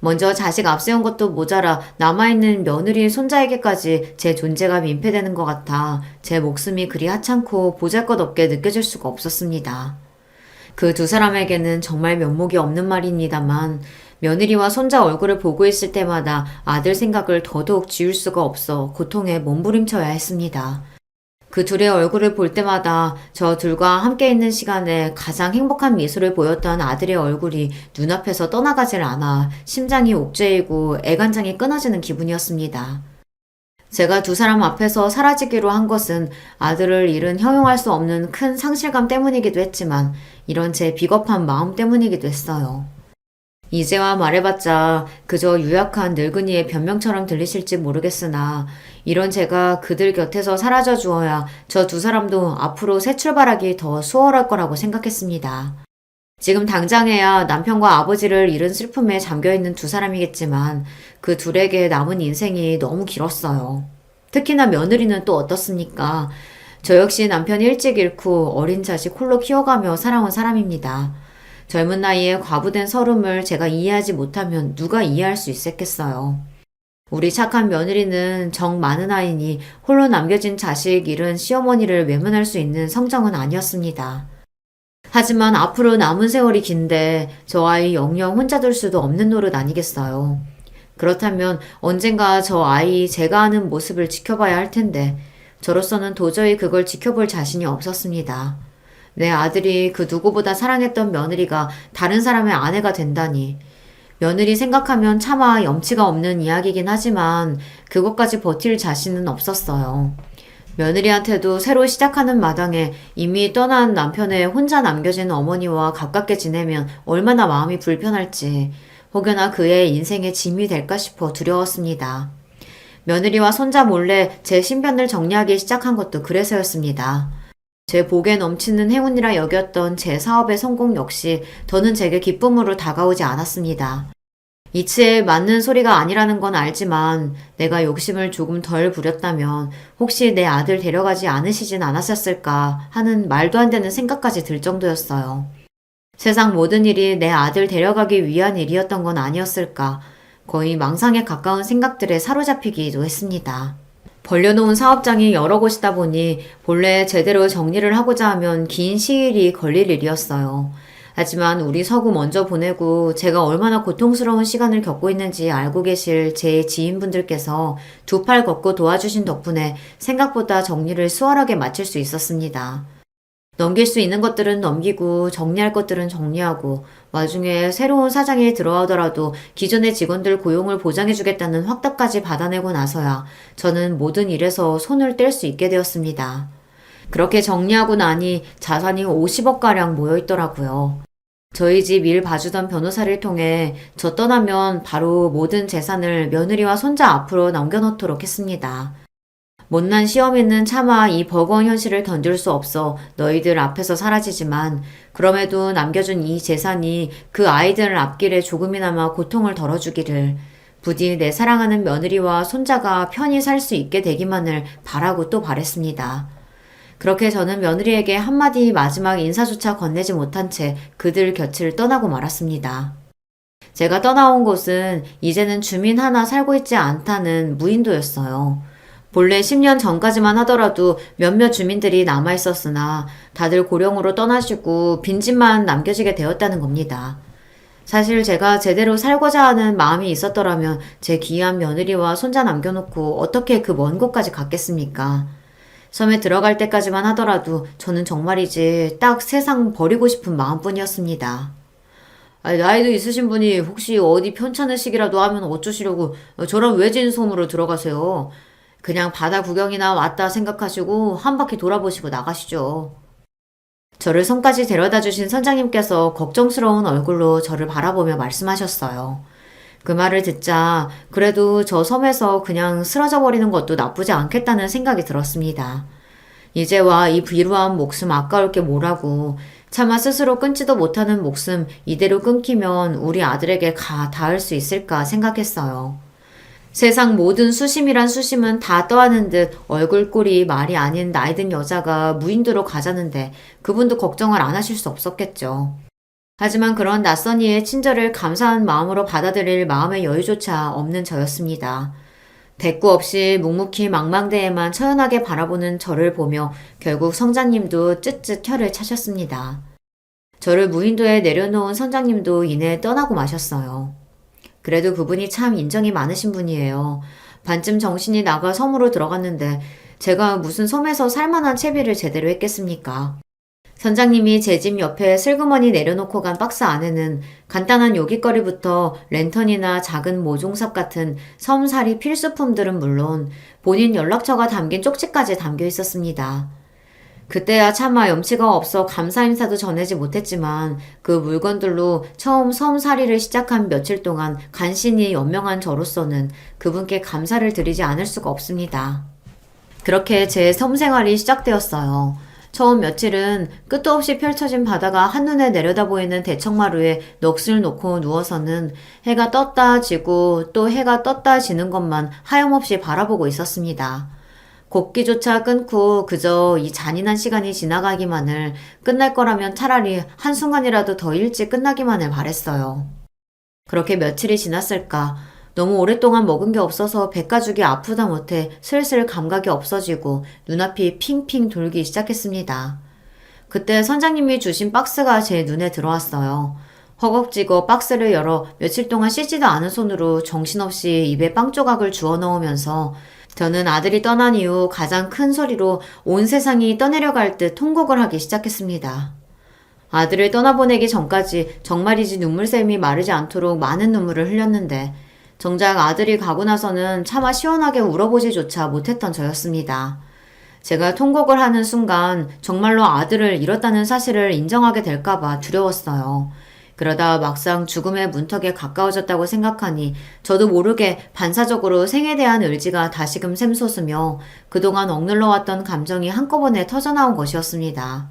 먼저 자식 앞세운 것도 모자라 남아있는 며느리 손자에게까지 제 존재가 민폐되는 것 같아 제 목숨이 그리 하찮고 보잘것없게 느껴질 수가 없었습니다. 그 두 사람에게는 정말 면목이 없는 말입니다만 며느리와 손자 얼굴을 보고 있을 때마다 아들 생각을 더더욱 지울 수가 없어 고통에 몸부림쳐야 했습니다. 그 둘의 얼굴을 볼 때마다 저 둘과 함께 있는 시간에 가장 행복한 미소를 보였던 아들의 얼굴이 눈앞에서 떠나가질 않아 심장이 옥죄이고 애간장이 끊어지는 기분이었습니다. 제가 두 사람 앞에서 사라지기로 한 것은 아들을 잃은 형용할 수 없는 큰 상실감 때문이기도 했지만 이런 제 비겁한 마음 때문이기도 했어요. 이제와 말해봤자 그저 유약한 늙은이의 변명처럼 들리실지 모르겠으나 이런 제가 그들 곁에서 사라져 주어야 저 두 사람도 앞으로 새 출발하기 더 수월할 거라고 생각했습니다. 지금 당장에야 남편과 아버지를 잃은 슬픔에 잠겨있는 두 사람이겠지만 그 둘에게 남은 인생이 너무 길었어요. 특히나 며느리는 또 어떻습니까? 저 역시 남편 일찍 잃고 어린 자식 홀로 키워가며 살아온 사람입니다. 젊은 나이에 과부된 서름을 제가 이해하지 못하면 누가 이해할 수 있었겠어요. 우리 착한 며느리는 정 많은 아이니 홀로 남겨진 자식 잃은 시어머니를 외면할 수 있는 성정은 아니었습니다. 하지만 앞으로 남은 세월이 긴데 저 아이 영영 혼자 둘 수도 없는 노릇 아니겠어요. 그렇다면 언젠가 저 아이 제가 하는 모습을 지켜봐야 할 텐데 저로서는 도저히 그걸 지켜볼 자신이 없었습니다. 내 아들이 그 누구보다 사랑했던 며느리가 다른 사람의 아내가 된다니. 며느리 생각하면 차마 염치가 없는 이야기긴 하지만 그것까지 버틸 자신은 없었어요. 며느리한테도 새로 시작하는 마당에 이미 떠난 남편의 혼자 남겨진 어머니와 가깝게 지내면 얼마나 마음이 불편할지 혹여나 그의 인생의 짐이 될까 싶어 두려웠습니다. 며느리와 손자 몰래 제 신변을 정리하기 시작한 것도 그래서였습니다. 제 복에 넘치는 행운이라 여겼던 제 사업의 성공 역시 더는 제게 기쁨으로 다가오지 않았습니다. 이치에 맞는 소리가 아니라는 건 알지만 내가 욕심을 조금 덜 부렸다면 혹시 내 아들 데려가지 않으시진 않았었을까 하는 말도 안 되는 생각까지 들 정도였어요. 세상 모든 일이 내 아들 데려가기 위한 일이었던 건 아니었을까 거의 망상에 가까운 생각들에 사로잡히기도 했습니다. 벌려놓은 사업장이 여러 곳이다 보니 본래 제대로 정리를 하고자 하면 긴 시일이 걸릴 일이었어요. 하지만 우리 서구 먼저 보내고 제가 얼마나 고통스러운 시간을 겪고 있는지 알고 계실 제 지인분들께서 두 팔 걷고 도와주신 덕분에 생각보다 정리를 수월하게 마칠 수 있었습니다. 넘길 수 있는 것들은 넘기고 정리할 것들은 정리하고 와중에 새로운 사장이 들어오더라도 기존의 직원들 고용을 보장해주겠다는 확답까지 받아내고 나서야 저는 모든 일에서 손을 뗄 수 있게 되었습니다. 그렇게 정리하고 나니 자산이 50억가량 모여있더라고요. 저희 집 일 봐주던 변호사를 통해 저 떠나면 바로 모든 재산을 며느리와 손자 앞으로 넘겨놓도록 했습니다. 못난 시어미는 차마 이 버거운 현실을 견딜 수 없어 너희들 앞에서 사라지지만 그럼에도 남겨준 이 재산이 그 아이들 앞길에 조금이나마 고통을 덜어주기를 부디 내 사랑하는 며느리와 손자가 편히 살 수 있게 되기만을 바라고 또 바랬습니다. 그렇게 저는 며느리에게 한마디 마지막 인사조차 건네지 못한 채 그들 곁을 떠나고 말았습니다. 제가 떠나온 곳은 이제는 주민 하나 살고 있지 않다는 무인도였어요. 본래 10년 전까지만 하더라도 몇몇 주민들이 남아있었으나 다들 고령으로 떠나시고 빈집만 남겨지게 되었다는 겁니다. 사실 제가 제대로 살고자 하는 마음이 있었더라면 제 귀한 며느리와 손자 남겨놓고 어떻게 그 먼 곳까지 갔겠습니까? 섬에 들어갈 때까지만 하더라도 저는 정말이지 딱 세상 버리고 싶은 마음뿐이었습니다. 나이도 있으신 분이 혹시 어디 편찮으시기라도 하면 어쩌시려고 저런 외진 섬으로 들어가세요. 그냥 바다 구경이나 왔다 생각하시고 한 바퀴 돌아보시고 나가시죠. 저를 섬까지 데려다 주신 선장님께서 걱정스러운 얼굴로 저를 바라보며 말씀하셨어요. 그 말을 듣자 그래도 저 섬에서 그냥 쓰러져 버리는 것도 나쁘지 않겠다는 생각이 들었습니다. 이제와 이 비루한 목숨 아까울 게 뭐라고 차마 스스로 끊지도 못하는 목숨 이대로 끊기면 우리 아들에게 닿을 수 있을까 생각했어요. 세상 모든 수심이란 수심은 다 떠하는 듯 얼굴꼴이 말이 아닌 나이든 여자가 무인도로 가자는데 그분도 걱정을 안 하실 수 없었겠죠. 하지만 그런 낯선 이의 친절을 감사한 마음으로 받아들일 마음의 여유조차 없는 저였습니다. 대꾸 없이 묵묵히 망망대해만 처연하게 바라보는 저를 보며 결국 성장님도 쯧쯧 혀를 차셨습니다. 저를 무인도에 내려놓은 선장님도 이내 떠나고 마셨어요. 그래도 그분이 참 인정이 많으신 분이에요. 반쯤 정신이 나가 섬으로 들어갔는데 제가 무슨 섬에서 살만한 채비를 제대로 했겠습니까? 선장님이 제 집 옆에 슬그머니 내려놓고 간 박스 안에는 간단한 요깃거리부터 랜턴이나 작은 모종삽 같은 섬살이 필수품들은 물론 본인 연락처가 담긴 쪽지까지 담겨 있었습니다. 그때야 차마 염치가 없어 감사 인사도 전하지 못했지만 그 물건들로 처음 섬살이를 시작한 며칠 동안 간신히 연명한 저로서는 그분께 감사를 드리지 않을 수가 없습니다. 그렇게 제 섬 생활이 시작되었어요. 처음 며칠은 끝도 없이 펼쳐진 바다가 한눈에 내려다 보이는 대청마루에 넋을 놓고 누워서는 해가 떴다 지고 또 해가 떴다 지는 것만 하염없이 바라보고 있었습니다. 걷기조차 끊고 그저 이 잔인한 시간이 지나가기만을, 끝날 거라면 차라리 한순간이라도 더 일찍 끝나기만을 바랬어요. 그렇게 며칠이 지났을까. 너무 오랫동안 먹은 게 없어서 배가죽이 아프다 못해 슬슬 감각이 없어지고 눈앞이 핑핑 돌기 시작했습니다. 그때 선장님이 주신 박스가 제 눈에 들어왔어요. 허겁지겁 박스를 열어 며칠 동안 씻지도 않은 손으로 정신없이 입에 빵 조각을 주워 넣으면서 저는 아들이 떠난 이후 가장 큰 소리로 온 세상이 떠내려갈 듯 통곡을 하기 시작했습니다. 아들을 떠나보내기 전까지 정말이지 눈물샘이 마르지 않도록 많은 눈물을 흘렸는데 정작 아들이 가고 나서는 차마 시원하게 울어보지조차 못했던 저였습니다. 제가 통곡을 하는 순간 정말로 아들을 잃었다는 사실을 인정하게 될까봐 두려웠어요. 그러다 막상 죽음의 문턱에 가까워졌다고 생각하니 저도 모르게 반사적으로 생에 대한 의지가 다시금 샘솟으며 그동안 억눌러왔던 감정이 한꺼번에 터져나온 것이었습니다.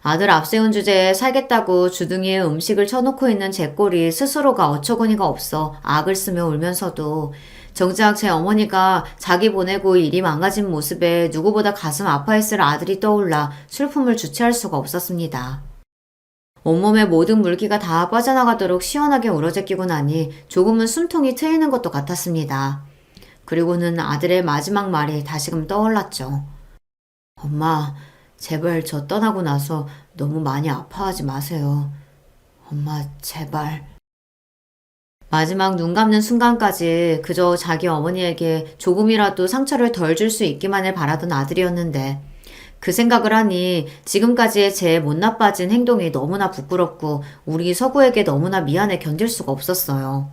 아들 앞세운 주제에 살겠다고 주둥이에 음식을 쳐놓고 있는 제 꼴이 스스로가 어처구니가 없어 악을 쓰며 울면서도 정작 제 어머니가 자기 보내고 일이 망가진 모습에 누구보다 가슴 아파했을 아들이 떠올라 슬픔을 주체할 수가 없었습니다. 온몸의 모든 물기가 다 빠져나가도록 시원하게 울어제끼고 나니 조금은 숨통이 트이는 것도 같았습니다. 그리고는 아들의 마지막 말이 다시금 떠올랐죠. 엄마, 제발 저 떠나고 나서 너무 많이 아파하지 마세요. 엄마, 제발. 마지막 눈 감는 순간까지 그저 자기 어머니에게 조금이라도 상처를 덜 줄 수 있기만을 바라던 아들이었는데 그 생각을 하니 지금까지의 제 못나 빠진 행동이 너무나 부끄럽고 우리 서구에게 너무나 미안해 견딜 수가 없었어요.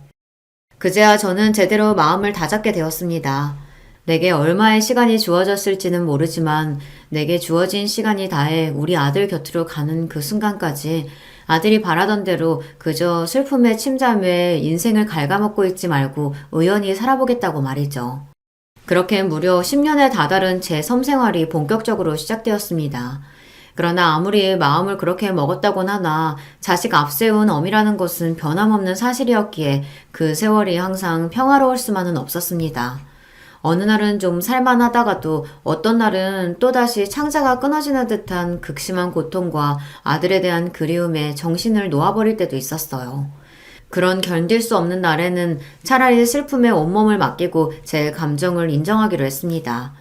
그제야 저는 제대로 마음을 다잡게 되었습니다. 내게 얼마의 시간이 주어졌을지는 모르지만 내게 주어진 시간이 다해 우리 아들 곁으로 가는 그 순간까지 아들이 바라던 대로 그저 슬픔의 침잠에 인생을 갉아먹고 있지 말고 의연히 살아보겠다고 말이죠. 그렇게 무려 10년에 다다른 제 섬생활이 본격적으로 시작되었습니다. 그러나 아무리 마음을 그렇게 먹었다곤 하나 자식 앞세운 어미라는 것은 변함없는 사실이었기에 그 세월이 항상 평화로울 수만은 없었습니다. 어느 날은 좀 살만하다가도 어떤 날은 또다시 창자가 끊어지는 듯한 극심한 고통과 아들에 대한 그리움에 정신을 놓아버릴 때도 있었어요. 그런 견딜 수 없는 날에는 차라리 슬픔에 온몸을 맡기고 제 감정을 인정하기로 했습니다.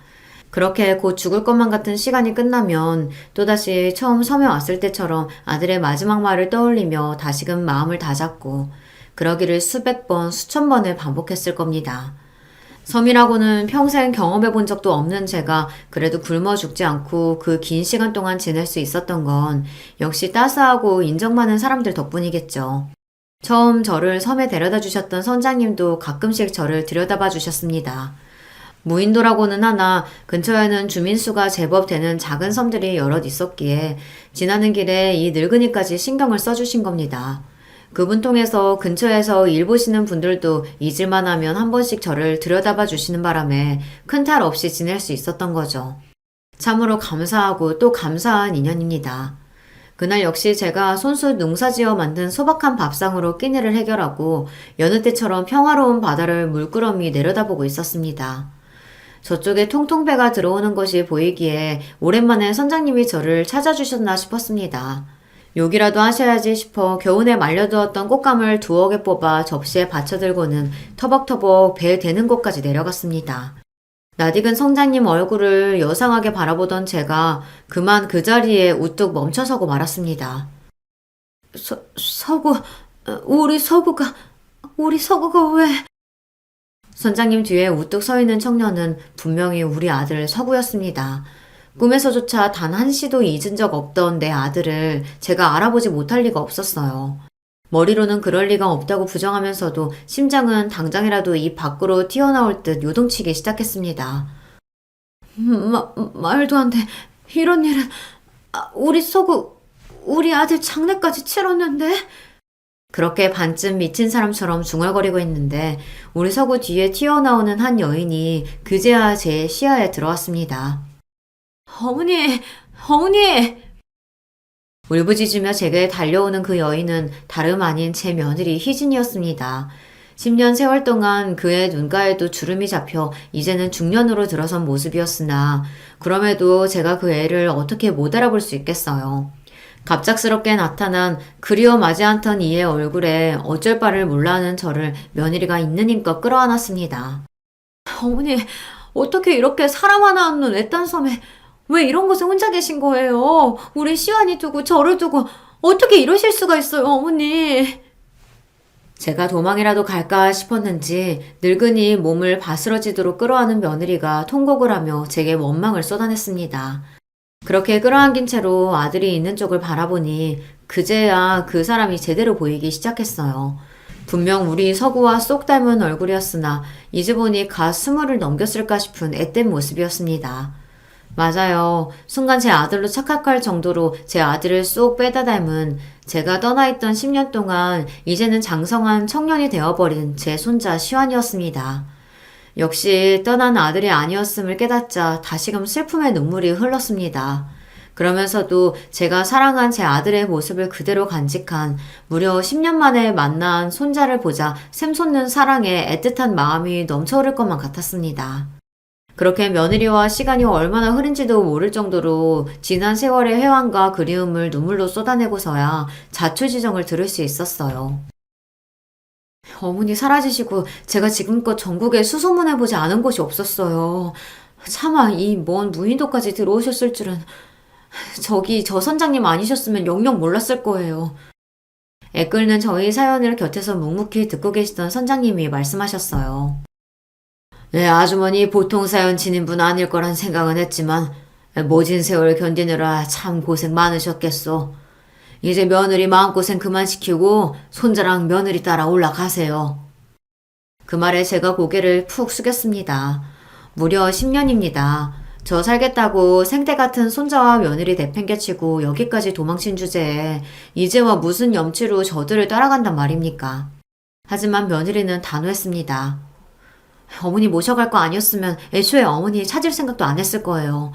그렇게 곧 죽을 것만 같은 시간이 끝나면 또다시 처음 섬에 왔을 때처럼 아들의 마지막 말을 떠올리며 다시금 마음을 다잡고 그러기를 수백 번, 수천 번을 반복했을 겁니다. 섬이라고는 평생 경험해 본 적도 없는 제가 그래도 굶어 죽지 않고 그 긴 시간 동안 지낼 수 있었던 건 역시 따스하고 인정 많은 사람들 덕분이겠죠. 처음 저를 섬에 데려다 주셨던 선장님도 가끔씩 저를 들여다봐 주셨습니다. 무인도라고는 하나 근처에는 주민수가 제법 되는 작은 섬들이 여럿 있었기에 지나는 길에 이 늙은이까지 신경을 써주신 겁니다. 그분 통해서 근처에서 일 보시는 분들도 잊을만 하면 한 번씩 저를 들여다봐 주시는 바람에 큰 탈 없이 지낼 수 있었던 거죠. 참으로 감사하고 또 감사한 인연입니다. 그날 역시 제가 손수 농사지어 만든 소박한 밥상으로 끼니를 해결하고 여느 때처럼 평화로운 바다를 물끄러미 내려다보고 있었습니다. 저쪽에 통통 배가 들어오는 것이 보이기에 오랜만에 선장님이 저를 찾아주셨나 싶었습니다. 욕이라도 하셔야지 싶어 겨우내 말려두었던 꽃감을 두어 개 뽑아 접시에 받쳐들고는 터벅터벅 배 대는 곳까지 내려갔습니다. 낯익은 선장님 얼굴을 여상하게 바라보던 제가 그만 그 자리에 우뚝 멈춰서고 말았습니다. 서구, 우리 서구가 왜... 선장님 뒤에 우뚝 서 있는 청년은 분명히 우리 아들 서구였습니다. 꿈에서조차 단 한시도 잊은 적 없던 내 아들을 제가 알아보지 못할 리가 없었어요. 머리로는 그럴 리가 없다고 부정하면서도 심장은 당장이라도 입 밖으로 튀어나올 듯 요동치기 시작했습니다. 말도 안 돼. 이런 일은. 우리 서구, 우리 아들 장례까지 치렀는데? 그렇게 반쯤 미친 사람처럼 중얼거리고 있는데 우리 서구 뒤에 튀어나오는 한 여인이 그제야 제 시야에 들어왔습니다. 어머니, 어머니! 울부짖으며 제게 달려오는 그 여인은 다름 아닌 제 며느리 희진이었습니다. 10년 세월 동안 그의 눈가에도 주름이 잡혀 이제는 중년으로 들어선 모습이었으나 그럼에도 제가 그 애를 어떻게 못 알아볼 수 있겠어요. 갑작스럽게 나타난 그리워 마지 않던 이의 얼굴에 어쩔 바를 몰라하는 저를 며느리가 있는 힘껏 끌어안았습니다. 어머니, 어떻게 이렇게 사람 하나 없는 외딴 섬에 왜 이런 곳에 혼자 계신 거예요? 우리 시완이 두고 저를 두고 어떻게 이러실 수가 있어요, 어머니? 제가 도망이라도 갈까 싶었는지 늙은이 몸을 바스러지도록 끌어안은 며느리가 통곡을 하며 제게 원망을 쏟아냈습니다. 그렇게 끌어안긴 채로 아들이 있는 쪽을 바라보니 그제야 그 사람이 제대로 보이기 시작했어요. 분명 우리 서구와 쏙 닮은 얼굴이었으나 이제 보니 갓 20을 넘겼을까 싶은 앳된 모습이었습니다. 맞아요. 순간 제 아들로 착각할 정도로 제 아들을 쏙 빼다 닮은 제가 떠나 있던 10년 동안 이제는 장성한 청년이 되어버린 제 손자 시완이었습니다. 역시 떠난 아들이 아니었음을 깨닫자 다시금 슬픔의 눈물이 흘렀습니다. 그러면서도 제가 사랑한 제 아들의 모습을 그대로 간직한 무려 10년 만에 만난 손자를 보자 샘솟는 사랑에 애틋한 마음이 넘쳐흐를 것만 같았습니다. 그렇게 며느리와 시간이 얼마나 흐른지도 모를 정도로 지난 세월의 회환과 그리움을 눈물로 쏟아내고서야 자초지정을 들을 수 있었어요. 어머니 사라지시고 제가 지금껏 전국에 수소문해보지 않은 곳이 없었어요. 차마 이 먼 무인도까지 들어오셨을 줄은 저 선장님 아니셨으면 영영 몰랐을 거예요. 애끓는 저희 사연을 곁에서 묵묵히 듣고 계시던 선장님이 말씀하셨어요. 네, 아주머니 보통 사연 지닌 분 아닐 거란 생각은 했지만 모진 세월 견디느라 참 고생 많으셨겠소. 이제 며느리 마음고생 그만 시키고 손자랑 며느리 따라 올라가세요. 그 말에 제가 고개를 푹 숙였습니다. 무려 10년입니다. 저 살겠다고 생떼 같은 손자와 며느리 내팽개치고 여기까지 도망친 주제에 이제와 무슨 염치로 저들을 따라간단 말입니까? 하지만 며느리는 단호했습니다. 어머니 모셔갈 거 아니었으면 애초에 어머니 찾을 생각도 안 했을 거예요.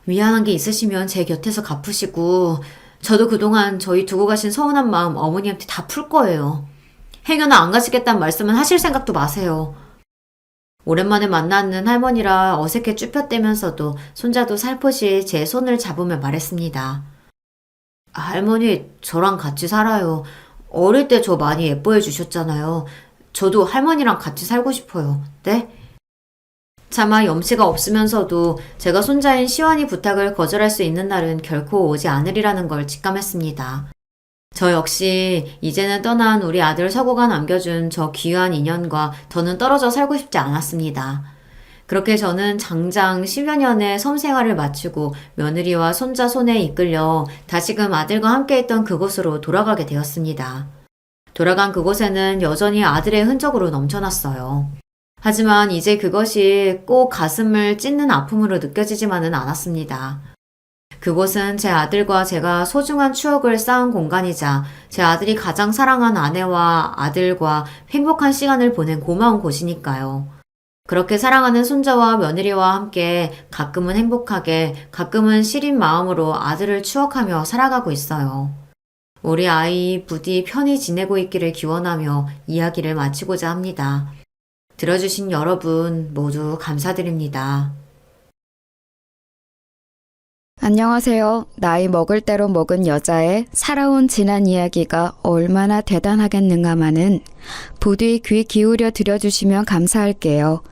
미안한 게 있으시면 제 곁에서 갚으시고 저도 그동안 저희 두고 가신 서운한 마음 어머니한테 다 풀 거예요. 행여나 안 가시겠다는 말씀은 하실 생각도 마세요. 오랜만에 만나는 할머니라 어색해 쭈뼛대면서도 손자도 살포시 제 손을 잡으며 말했습니다. 할머니 저랑 같이 살아요. 어릴 때 저 많이 예뻐해 주셨잖아요. 저도 할머니랑 같이 살고 싶어요. 네? 차마 염치가 없으면서도 제가 손자인 시완이 부탁을 거절할 수 있는 날은 결코 오지 않으리라는 걸 직감했습니다. 저 역시 이제는 떠난 우리 아들 서구가 남겨준 저 귀한 인연과 더는 떨어져 살고 싶지 않았습니다. 그렇게 저는 장장 10여 년의 섬생활을 마치고 며느리와 손자 손에 이끌려 다시금 아들과 함께 있던 그곳으로 돌아가게 되었습니다. 돌아간 그곳에는 여전히 아들의 흔적으로 넘쳐났어요. 하지만 이제 그것이 꼭 가슴을 찢는 아픔으로 느껴지지만은 않았습니다. 그곳은 제 아들과 제가 소중한 추억을 쌓은 공간이자 제 아들이 가장 사랑한 아내와 아들과 행복한 시간을 보낸 고마운 곳이니까요. 그렇게 사랑하는 손자와 며느리와 함께 가끔은 행복하게 가끔은 시린 마음으로 아들을 추억하며 살아가고 있어요. 우리 아이 부디 편히 지내고 있기를 기원하며 이야기를 마치고자 합니다. 들어주신 여러분 모두 감사드립니다. 안녕하세요. 나이 먹을 대로 먹은 여자의 살아온 지난 이야기가 얼마나 대단하겠는가마는 부디 귀 기울여 들여주시면 감사할게요.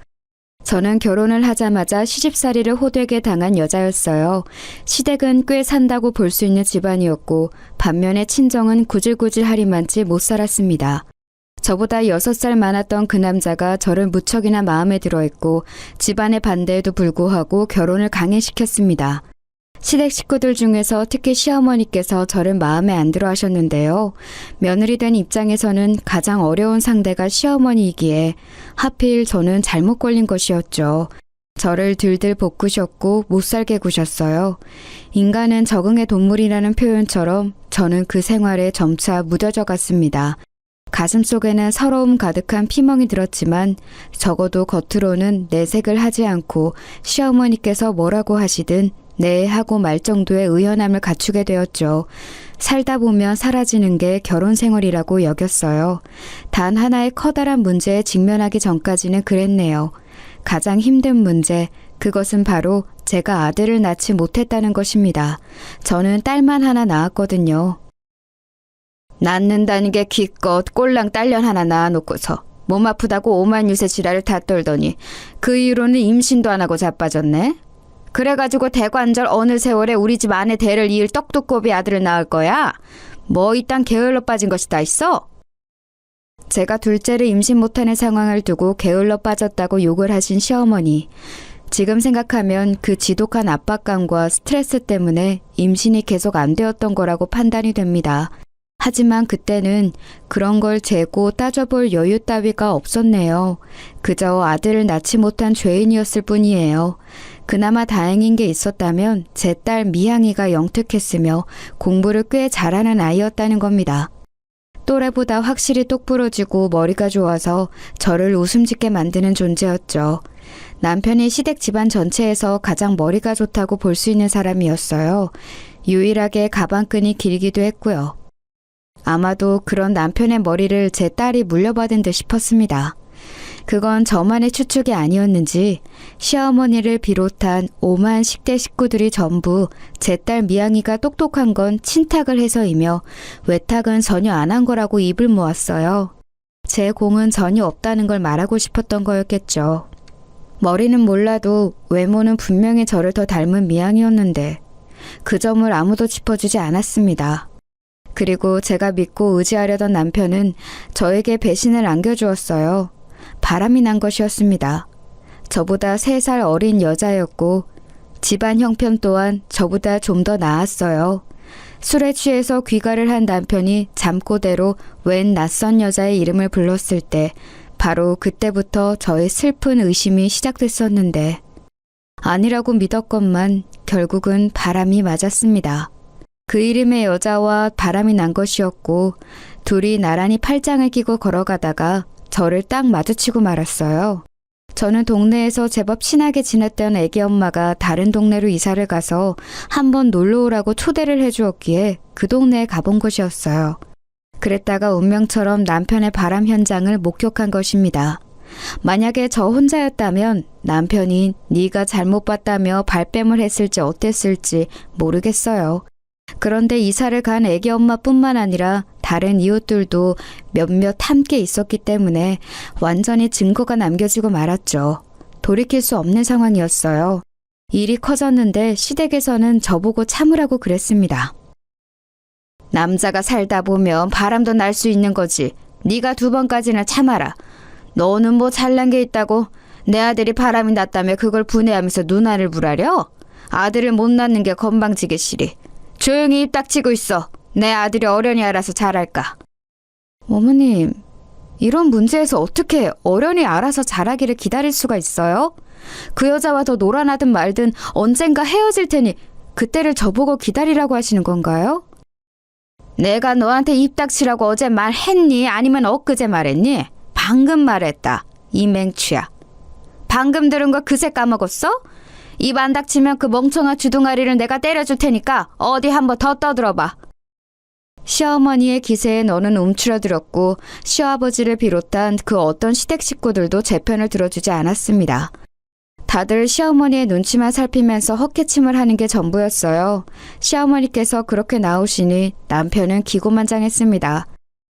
저는 결혼을 하자마자 시집살이를 호되게 당한 여자였어요. 시댁은 꽤 산다고 볼 수 있는 집안이었고 반면에 친정은 구질구질하리만치 못 살았습니다. 저보다 6살 많았던 그 남자가 저를 무척이나 마음에 들어했고 집안의 반대에도 불구하고 결혼을 강행시켰습니다. 시댁 식구들 중에서 특히 시어머니께서 저를 마음에 안 들어 하셨는데요. 며느리 된 입장에서는 가장 어려운 상대가 시어머니이기에 하필 저는 잘못 걸린 것이었죠. 저를 들들 볶으셨고 못살게 구셨어요. 인간은 적응의 동물이라는 표현처럼 저는 그 생활에 점차 무뎌져 갔습니다. 가슴속에는 서러움 가득한 피멍이 들었지만 적어도 겉으로는 내색을 하지 않고 시어머니께서 뭐라고 하시든 네 하고 말 정도의 의연함을 갖추게 되었죠. 살다 보면 사라지는 게 결혼 생활이라고 여겼어요. 단 하나의 커다란 문제에 직면하기 전까지는 그랬네요. 가장 힘든 문제, 그것은 바로 제가 아들을 낳지 못했다는 것입니다. 저는 딸만 하나 낳았거든요. 낳는다는 게 기껏 꼴랑 딸년 하나 낳아놓고서 몸 아프다고 오만 유세 지랄을 다 떨더니 그 이후로는 임신도 안 하고 자빠졌네. 그래가지고 대관절 어느 세월에 우리 집 아내 대를 이을 떡두꺼비 아들을 낳을 거야? 뭐 이딴 게을러 빠진 것이 다 있어? 제가 둘째를 임신 못하는 상황을 두고 게을러 빠졌다고 욕을 하신 시어머니. 지금 생각하면 그 지독한 압박감과 스트레스 때문에 임신이 계속 안 되었던 거라고 판단이 됩니다. 하지만 그때는 그런 걸 재고 따져볼 여유 따위가 없었네요. 그저 아들을 낳지 못한 죄인이었을 뿐이에요. 그나마 다행인 게 있었다면 제 딸 미향이가 영특했으며 공부를 꽤 잘하는 아이였다는 겁니다. 또래보다 확실히 똑부러지고 머리가 좋아서 저를 웃음짓게 만드는 존재였죠. 남편이 시댁 집안 전체에서 가장 머리가 좋다고 볼 수 있는 사람이었어요. 유일하게 가방끈이 길기도 했고요. 아마도 그런 남편의 머리를 제 딸이 물려받은 듯 싶었습니다. 그건 저만의 추측이 아니었는지 시어머니를 비롯한 오만 10대 식구들이 전부 제 딸 미양이가 똑똑한 건 친탁을 해서이며 외탁은 전혀 안 한 거라고 입을 모았어요. 제 공은 전혀 없다는 걸 말하고 싶었던 거였겠죠. 머리는 몰라도 외모는 분명히 저를 더 닮은 미양이었는데 그 점을 아무도 짚어주지 않았습니다. 그리고 제가 믿고 의지하려던 남편은 저에게 배신을 안겨주었어요. 바람이 난 것이었습니다. 저보다 3살 어린 여자였고 집안 형편 또한 저보다 좀 더 나았어요. 술에 취해서 귀가를 한 남편이 잠꼬대로 웬 낯선 여자의 이름을 불렀을 때 바로 그때부터 저의 슬픈 의심이 시작됐었는데 아니라고 믿었건만 결국은 바람이 맞았습니다. 그 이름의 여자와 바람이 난 것이었고 둘이 나란히 팔짱을 끼고 걸어가다가 저를 딱 마주치고 말았어요. 저는 동네에서 제법 친하게 지냈던 애기 엄마가 다른 동네로 이사를 가서 한번 놀러 오라고 초대를 해주었기에 그 동네에 가본 것이었어요. 그랬다가 운명처럼 남편의 바람 현장을 목격한 것입니다. 만약에 저 혼자였다면 남편이 네가 잘못 봤다며 발뺌을 했을지 어땠을지 모르겠어요. 그런데 이사를 간 애기 엄마뿐만 아니라 다른 이웃들도 몇몇 함께 있었기 때문에 완전히 증거가 남겨지고 말았죠. 돌이킬 수 없는 상황이었어요. 일이 커졌는데 시댁에서는 저보고 참으라고 그랬습니다. 남자가 살다 보면 바람도 날 수 있는 거지. 네가 2번까지는 참아라. 너는 뭐 잘난 게 있다고 내 아들이 바람이 났다며 그걸 분해하면서 누나를 부라려? 아들을 못 낳는 게 건방지게 싫이. 조용히 입 닥치고 있어. 내 아들이 어련히 알아서 잘할까. 어머님, 이런 문제에서 어떻게 어련히 알아서 잘하기를 기다릴 수가 있어요? 그 여자와 더 놀아나든 말든 언젠가 헤어질 테니 그때를 저보고 기다리라고 하시는 건가요? 내가 너한테 입 닥치라고 어제 말했니? 아니면 엊그제 말했니? 방금 말했다. 이 맹추야. 방금 들은 거 그새 까먹었어? 입 안 닥치면 그 멍청한 주둥아리를 내가 때려줄 테니까 어디 한번 더 떠들어봐. 시어머니의 기세에 너는 움츠러들었고 시아버지를 비롯한 그 어떤 시댁 식구들도 제 편을 들어주지 않았습니다. 다들 시어머니의 눈치만 살피면서 헛기침을 하는 게 전부였어요. 시어머니께서 그렇게 나오시니 남편은 기고만장했습니다.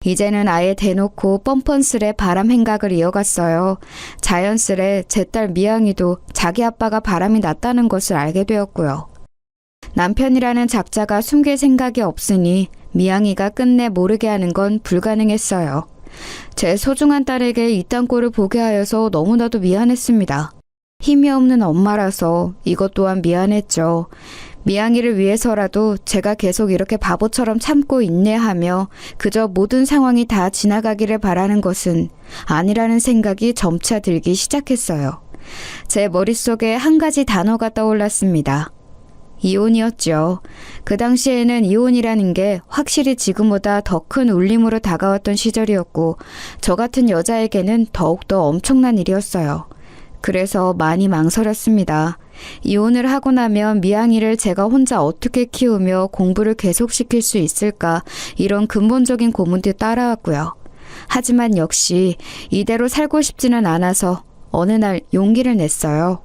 이제는 아예 대놓고 뻔뻔스레 바람 행각을 이어갔어요. 자연스레 제 딸 미양이도 자기 아빠가 바람이 났다는 것을 알게 되었고요. 남편이라는 작자가 숨길 생각이 없으니 미양이가 끝내 모르게 하는 건 불가능했어요. 제 소중한 딸에게 이딴 꼴을 보게 하여서 너무나도 미안했습니다. 힘이 없는 엄마라서 이것 또한 미안했죠. 미양이를 위해서라도 제가 계속 이렇게 바보처럼 참고 인내하며 그저 모든 상황이 다 지나가기를 바라는 것은 아니라는 생각이 점차 들기 시작했어요. 제 머릿속에 한 가지 단어가 떠올랐습니다. 이혼이었죠. 그 당시에는 이혼이라는 게 확실히 지금보다 더 큰 울림으로 다가왔던 시절이었고 저 같은 여자에게는 더욱더 엄청난 일이었어요. 그래서 많이 망설였습니다. 이혼을 하고 나면 미양이를 제가 혼자 어떻게 키우며 공부를 계속시킬 수 있을까 이런 근본적인 고민도 따라왔고요. 하지만 역시 이대로 살고 싶지는 않아서 어느 날 용기를 냈어요.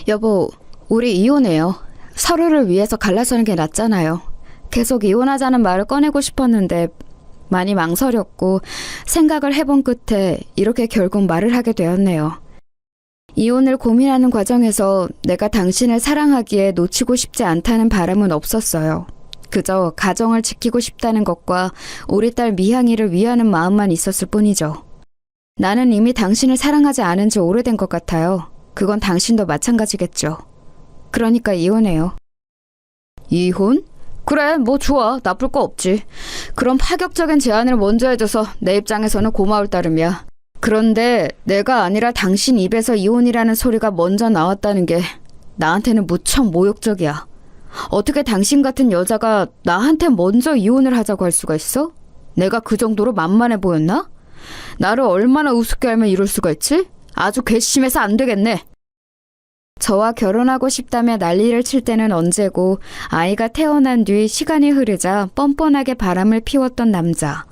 여보, 우리 이혼해요. 서로를 위해서 갈라서는 게 낫잖아요. 계속 이혼하자는 말을 꺼내고 싶었는데 많이 망설였고 생각을 해본 끝에 이렇게 결국 말을 하게 되었네요. 이혼을 고민하는 과정에서 내가 당신을 사랑하기에 놓치고 싶지 않다는 바람은 없었어요. 그저 가정을 지키고 싶다는 것과 우리 딸 미향이를 위하는 마음만 있었을 뿐이죠. 나는 이미 당신을 사랑하지 않은 지 오래된 것 같아요. 그건 당신도 마찬가지겠죠. 그러니까 이혼해요. 이혼? 그래, 뭐 좋아. 나쁠 거 없지. 그런 파격적인 제안을 먼저 해줘서 내 입장에서는 고마울 따름이야. 그런데 내가 아니라 당신 입에서 이혼이라는 소리가 먼저 나왔다는 게 나한테는 무척 모욕적이야. 어떻게 당신 같은 여자가 나한테 먼저 이혼을 하자고 할 수가 있어? 내가 그 정도로 만만해 보였나? 나를 얼마나 우습게 알면 이럴 수가 있지? 아주 괘씸해서 안 되겠네. 저와 결혼하고 싶다며 난리를 칠 때는 언제고 아이가 태어난 뒤 시간이 흐르자 뻔뻔하게 바람을 피웠던 남자.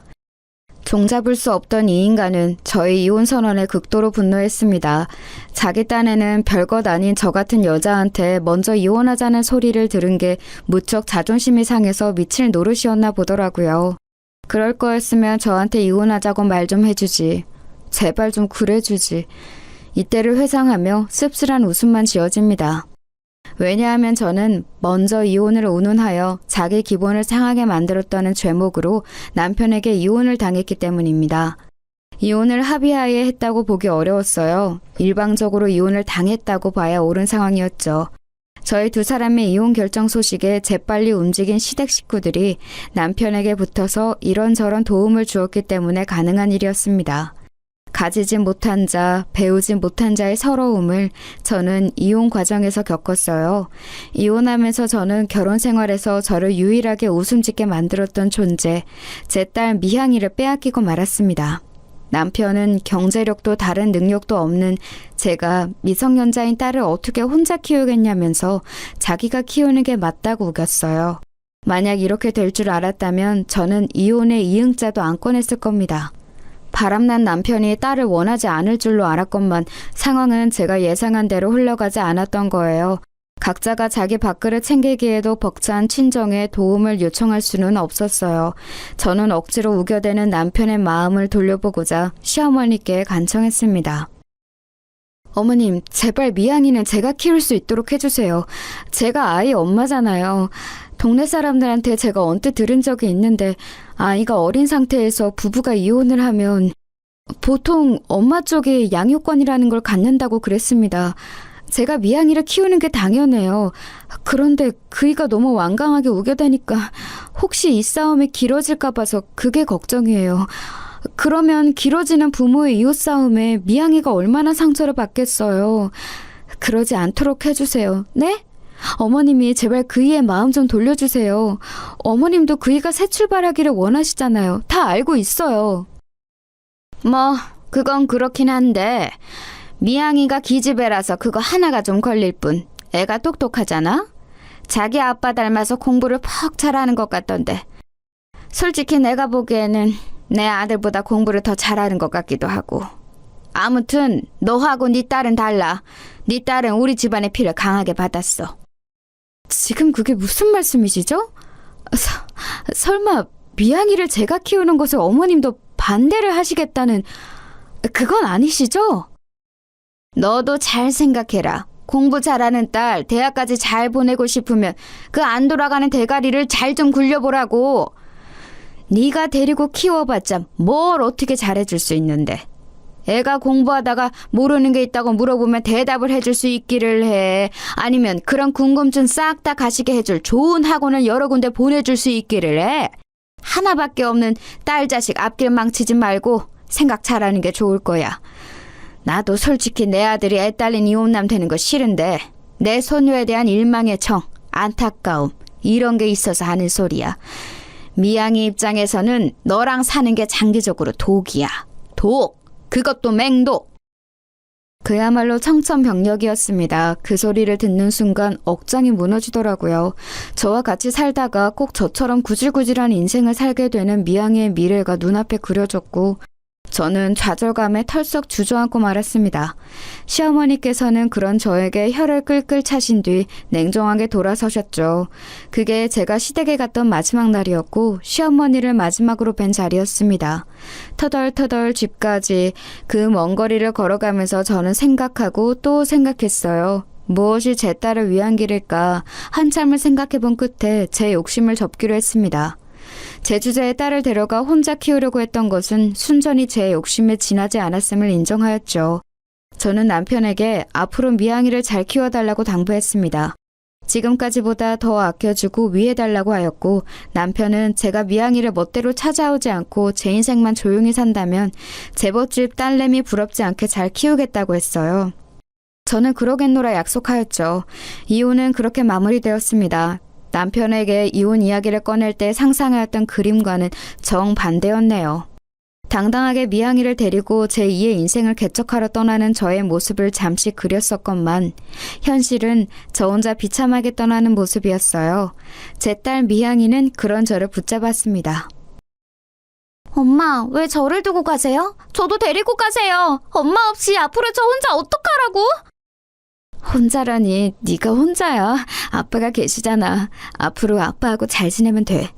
종잡을 수 없던 이 인간은 저의 이혼 선언에 극도로 분노했습니다. 자기 딴에는 별것 아닌 저 같은 여자한테 먼저 이혼하자는 소리를 들은 게 무척 자존심이 상해서 미칠 노릇이었나 보더라고요. 그럴 거였으면 저한테 이혼하자고 말 좀 해주지. 제발 좀 그래주지. 이때를 회상하며 씁쓸한 웃음만 지어집니다. 왜냐하면 저는 먼저 이혼을 운운하여 자기 기분을 상하게 만들었다는 죄목으로 남편에게 이혼을 당했기 때문입니다. 이혼을 합의하에 했다고 보기 어려웠어요. 일방적으로 이혼을 당했다고 봐야 옳은 상황이었죠. 저희 두 사람의 이혼 결정 소식에 재빨리 움직인 시댁 식구들이 남편에게 붙어서 이런저런 도움을 주었기 때문에 가능한 일이었습니다. 가지지 못한 자, 배우지 못한 자의 서러움을 저는 이혼 과정에서 겪었어요. 이혼하면서 저는 결혼 생활에서 저를 유일하게 웃음 짓게 만들었던 존재, 제 딸 미향이를 빼앗기고 말았습니다. 남편은 경제력도 다른 능력도 없는 제가 미성년자인 딸을 어떻게 혼자 키우겠냐면서 자기가 키우는 게 맞다고 우겼어요. 만약 이렇게 될 줄 알았다면 저는 이혼의 이응자도 안 꺼냈을 겁니다. 바람난 남편이 딸을 원하지 않을 줄로 알았건만 상황은 제가 예상한 대로 흘러가지 않았던 거예요. 각자가 자기 밥그릇 챙기기에도 벅찬 친정에 도움을 요청할 수는 없었어요. 저는 억지로 우겨대는 남편의 마음을 돌려보고자 시어머니께 간청했습니다. 어머님, 제발 미양이는 제가 키울 수 있도록 해주세요. 제가 아이 엄마잖아요. 동네 사람들한테 제가 언뜻 들은 적이 있는데 아이가 어린 상태에서 부부가 이혼을 하면 보통 엄마 쪽이 양육권이라는 걸 갖는다고 그랬습니다. 제가 미양이를 키우는 게 당연해요. 그런데 그이가 너무 완강하게 우겨대니까 혹시 이 싸움이 길어질까 봐서 그게 걱정이에요. 그러면 길어지는 부모의 이웃 싸움에 미양이가 얼마나 상처를 받겠어요. 그러지 않도록 해주세요. 네? 어머님이 제발 그이의 마음 좀 돌려주세요. 어머님도 그이가 새 출발하기를 원하시잖아요. 다 알고 있어요. 뭐 그건 그렇긴 한데 미양이가 기집애라서 그거 하나가 좀 걸릴 뿐. 애가 똑똑하잖아? 자기 아빠 닮아서 공부를 퍽 잘하는 것 같던데. 솔직히 내가 보기에는 내 아들보다 공부를 더 잘하는 것 같기도 하고. 아무튼 너하고 네 딸은 달라. 네 딸은 우리 집안의 피를 강하게 받았어. 지금 그게 무슨 말씀이시죠? 설마 미양이를 제가 키우는 것을 어머님도 반대를 하시겠다는 그건 아니시죠? 너도 잘 생각해라. 공부 잘하는 딸 대학까지 잘 보내고 싶으면 그 안 돌아가는 대가리를 잘 좀 굴려보라고. 네가 데리고 키워봤자 뭘 어떻게 잘해줄 수 있는데. 애가 공부하다가 모르는 게 있다고 물어보면 대답을 해줄 수 있기를 해. 아니면 그런 궁금증 싹 다 가시게 해줄 좋은 학원을 여러 군데 보내줄 수 있기를 해. 하나밖에 없는 딸 자식 앞길 망치지 말고 생각 잘하는 게 좋을 거야. 나도 솔직히 내 아들이 애 딸린 이혼남 되는 거 싫은데 내 소녀에 대한 일망의 정, 안타까움 이런 게 있어서 하는 소리야. 미양이 입장에서는 너랑 사는 게 장기적으로 독이야. 독! 그것도 맹독! 그야말로 청천벽력이었습니다. 그 소리를 듣는 순간 억장이 무너지더라고요. 저와 같이 살다가 꼭 저처럼 구질구질한 인생을 살게 되는 미양이의 미래가 눈앞에 그려졌고 저는 좌절감에 털썩 주저앉고 말았습니다. 시어머니께서는 그런 저에게 혀를 끌끌 차신 뒤 냉정하게 돌아서셨죠. 그게 제가 시댁에 갔던 마지막 날이었고 시어머니를 마지막으로 뵌 자리였습니다. 터덜터덜 집까지 그 먼 거리를 걸어가면서 저는 생각하고 또 생각했어요. 무엇이 제 딸을 위한 길일까 한참을 생각해본 끝에 제 욕심을 접기로 했습니다. 제주도에 딸을 데려가 혼자 키우려고 했던 것은 순전히 제 욕심에 지나지 않았음을 인정하였죠. 저는 남편에게 앞으로 미양이를 잘 키워달라고 당부했습니다. 지금까지보다 더 아껴주고 위해달라고 하였고 남편은 제가 미양이를 멋대로 찾아오지 않고 제 인생만 조용히 산다면 제멋집 딸내미 부럽지 않게 잘 키우겠다고 했어요. 저는 그러겠노라 약속하였죠. 이혼은 그렇게 마무리되었습니다. 남편에게 이혼 이야기를 꺼낼 때 상상하였던 그림과는 정반대였네요. 당당하게 미양이를 데리고 제2의 인생을 개척하러 떠나는 저의 모습을 잠시 그렸었건만 현실은 저 혼자 비참하게 떠나는 모습이었어요. 제 딸 미양이는 그런 저를 붙잡았습니다. 엄마, 왜 저를 두고 가세요? 저도 데리고 가세요. 엄마 없이 앞으로 저 혼자 어떡하라고? 혼자라니 네가 혼자야. 아빠가 계시잖아. 앞으로 아빠하고 잘 지내면 돼.